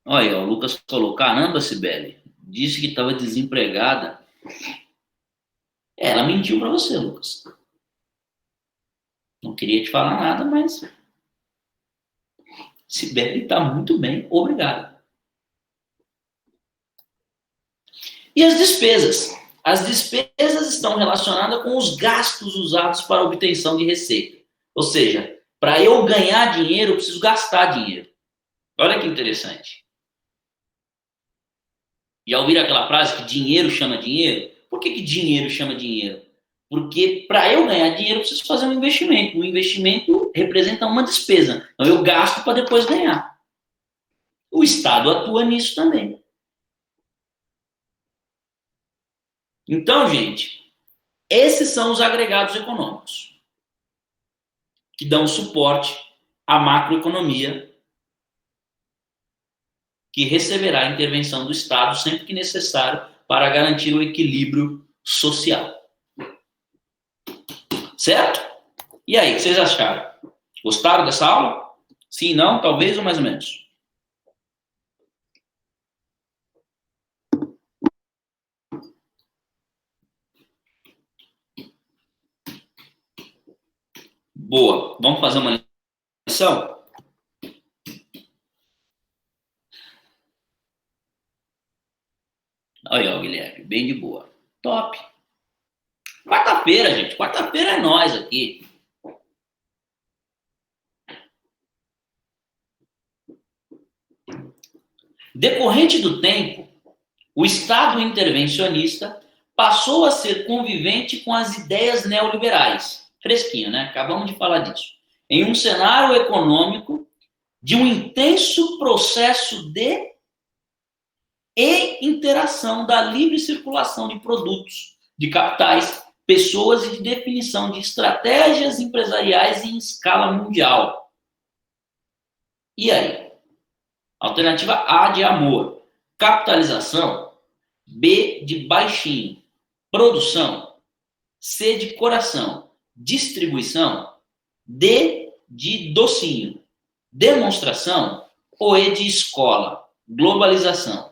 S1: Olha, o Lucas falou, caramba, Cibele, disse que estava desempregada. Ela mentiu para você, Lucas. Não queria te falar nada, mas Cibele está muito bem, obrigado. E as despesas? As despesas estão relacionadas com os gastos usados para a obtenção de receita. Ou seja, para eu ganhar dinheiro, eu preciso gastar dinheiro. Olha que interessante. Já ouviram aquela frase que dinheiro chama dinheiro? Por que dinheiro chama dinheiro? Porque para eu ganhar dinheiro, eu preciso fazer um investimento. O investimento representa uma despesa. Então eu gasto para depois ganhar. O Estado atua nisso também. Então, gente, esses são os agregados econômicos que dão suporte à macroeconomia, que receberá a intervenção do Estado sempre que necessário para garantir o equilíbrio social. Certo? E aí, o que vocês acharam? Gostaram dessa aula? Sim, não, talvez ou mais ou menos? Boa. Vamos fazer uma lição? Aí, ó, Guilherme, bem de boa. Top. Quarta-feira, gente. Quarta-feira é nós aqui. Decorrente do tempo, o Estado intervencionista passou a ser convivente com as ideias neoliberais. Fresquinho, né? Acabamos de falar disso. Em um cenário econômico de um intenso processo de interação da livre circulação de produtos, de capitais, pessoas e de definição de estratégias empresariais em escala mundial. E aí? Alternativa A de amor, capitalização. B de baixinho, produção. C de coração, distribuição. D de docinho, demonstração. Ou E de escola, globalização.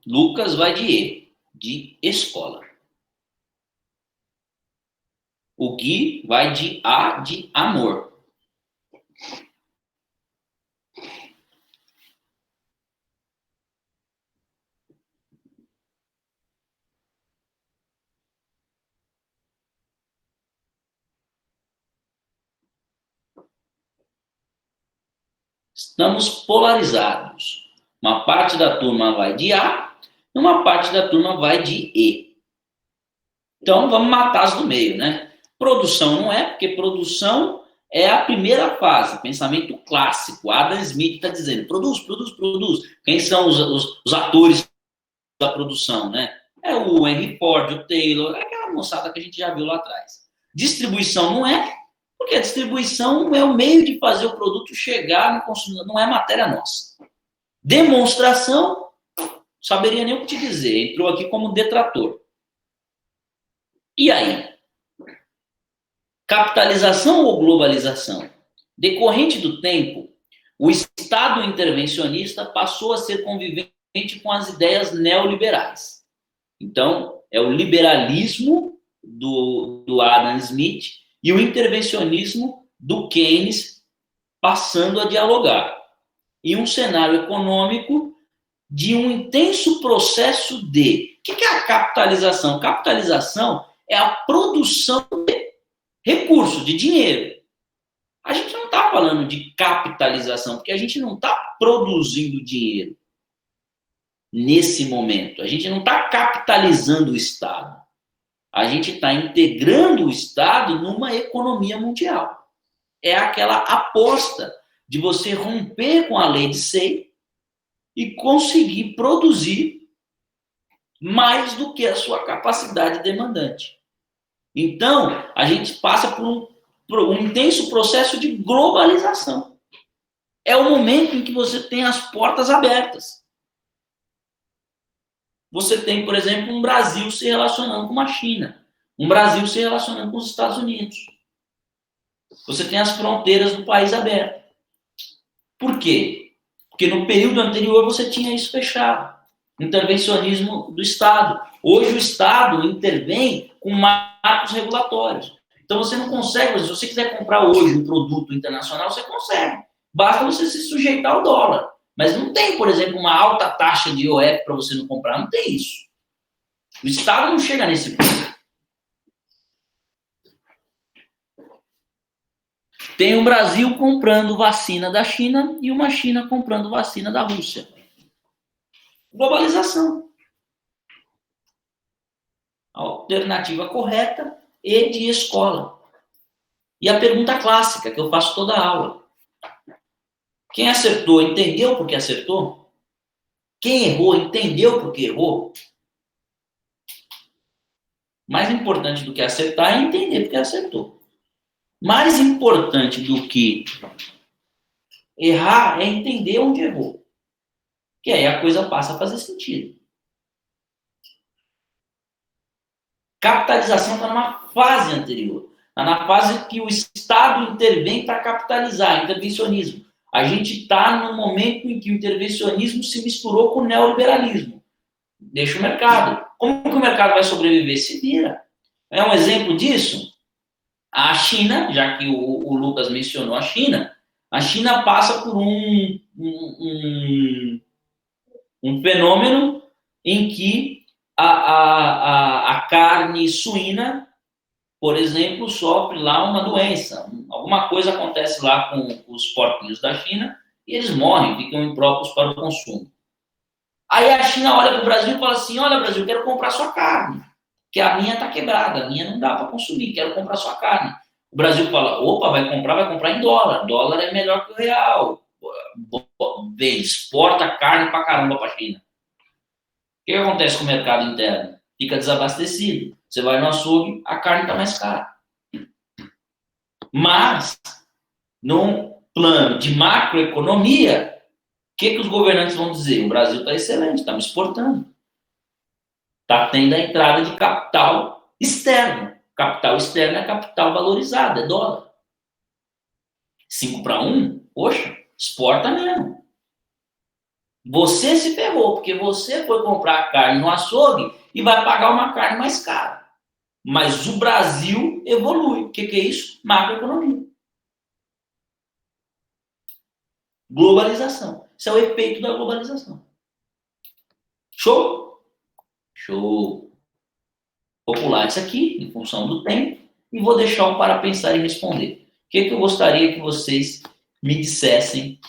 S1: Lucas vai de E, de escola. O Gui vai de A, de amor. Estamos polarizados. Uma parte da turma vai de A, e uma parte da turma vai de E. Então, vamos matar as do meio, né? Produção não é, porque produção é a primeira fase, pensamento clássico. Adam Smith está dizendo, produz, produz, produz. Quem são os atores da produção, né? É o Henry Ford, o Taylor, é aquela moçada que a gente já viu lá atrás. Distribuição não é, porque a distribuição é o meio de fazer o produto chegar no consumidor, não é matéria nossa. Demonstração, saberia nem o que te dizer, entrou aqui como detrator. E aí? Capitalização ou globalização? Decorrente do tempo, O Estado intervencionista passou a ser convivente com as ideias neoliberais. Então, é o liberalismo do Adam Smith e o intervencionismo do Keynes passando a dialogar. E um cenário econômico de um intenso processo de... O que é a capitalização? Capitalização é a produção de recursos, de dinheiro. A gente não está falando de capitalização, porque a gente não está produzindo dinheiro nesse momento. A gente não está capitalizando o Estado. A gente está integrando o Estado numa economia mundial. É aquela aposta de você romper com a lei de Say e conseguir produzir mais do que a sua capacidade demandante. Então, a gente passa por um intenso processo de globalização. É o momento em que você tem as portas abertas. Você tem, por exemplo, um Brasil se relacionando com a China, um Brasil se relacionando com os Estados Unidos. Você tem as fronteiras do país abertas. Por quê? Porque no período anterior você tinha isso fechado. Intervencionismo do Estado. Hoje o Estado intervém com marcos regulatórios. Então você não consegue, se você quiser comprar hoje um produto internacional, você consegue. Basta você se sujeitar ao dólar. Mas não tem, por exemplo, uma alta taxa de IOF para você não comprar. Não tem isso. O Estado não chega nesse ponto. Tem o Brasil comprando vacina da China e uma China comprando vacina da Rússia. Globalização. A alternativa correta e de escola. E a pergunta clássica que eu faço toda a aula. Quem acertou, entendeu por que acertou? Quem errou, entendeu por que errou? Mais importante do que acertar é entender por que acertou. Mais importante do que errar é entender onde errou. Que aí a coisa passa a fazer sentido. Capitalização está numa fase anterior. Está na fase que o Estado intervém para capitalizar, intervencionismo. A gente está no momento em que o intervencionismo se misturou com o neoliberalismo. Deixa o mercado. Como que o mercado vai sobreviver? Se vira. É um exemplo disso? A China, já que o Lucas mencionou a China passa por um fenômeno em que a carne suína, por exemplo, sofre lá uma doença. Alguma coisa acontece lá com os porquinhos da China e eles morrem, ficam impróprios para o consumo. Aí a China olha para o Brasil e fala assim, olha, Brasil, quero comprar sua carne, que a minha está quebrada, a minha não dá para consumir, quero comprar sua carne. O Brasil fala, opa, vai comprar em dólar. Dólar é melhor que o real. Exporta carne para caramba para a China. O que acontece com o mercado interno? Fica desabastecido. Você vai no açougue, a carne está mais cara. Mas, num plano de macroeconomia, o que os governantes vão dizer? O Brasil está excelente, está me exportando. Está tendo a entrada de capital externo. Capital externo é capital valorizado, é dólar. 5-1, poxa, exporta mesmo. Você se ferrou, porque você foi comprar carne no açougue e vai pagar uma carne mais cara. Mas o Brasil evolui. O que é isso? Macroeconomia. Globalização. Isso é o efeito da globalização. Show? Show. Vou pular isso aqui, em função do tempo, e vou deixar o para pensar e responder. O que eu gostaria que vocês me dissessem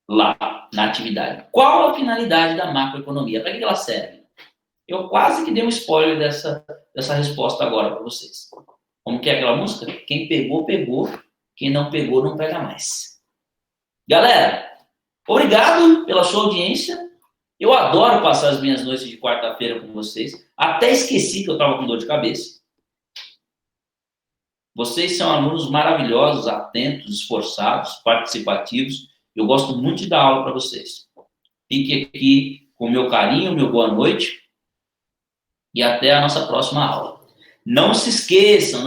S1: lá na atividade? Qual a finalidade da macroeconomia? Para que ela serve? Eu quase que dei um spoiler dessa resposta agora para vocês. Como que é aquela música? Quem pegou, pegou. Quem não pegou, não pega mais. Galera, obrigado pela sua audiência. Eu adoro passar as minhas noites de quarta-feira com vocês. Até esqueci que eu estava com dor de cabeça. Vocês são alunos maravilhosos, atentos, esforçados, participativos. Eu gosto muito de dar aula para vocês. Fique aqui com o meu carinho, meu boa noite. E até a nossa próxima aula. Não se esqueçam,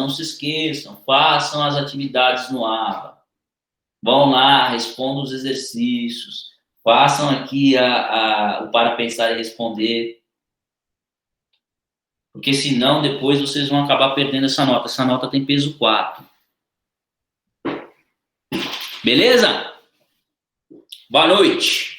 S1: façam as atividades no ABA. Vão lá, respondam os exercícios, façam aqui o para pensar e responder, porque senão depois vocês vão acabar perdendo essa nota. Essa nota tem peso 4. Beleza? Boa noite.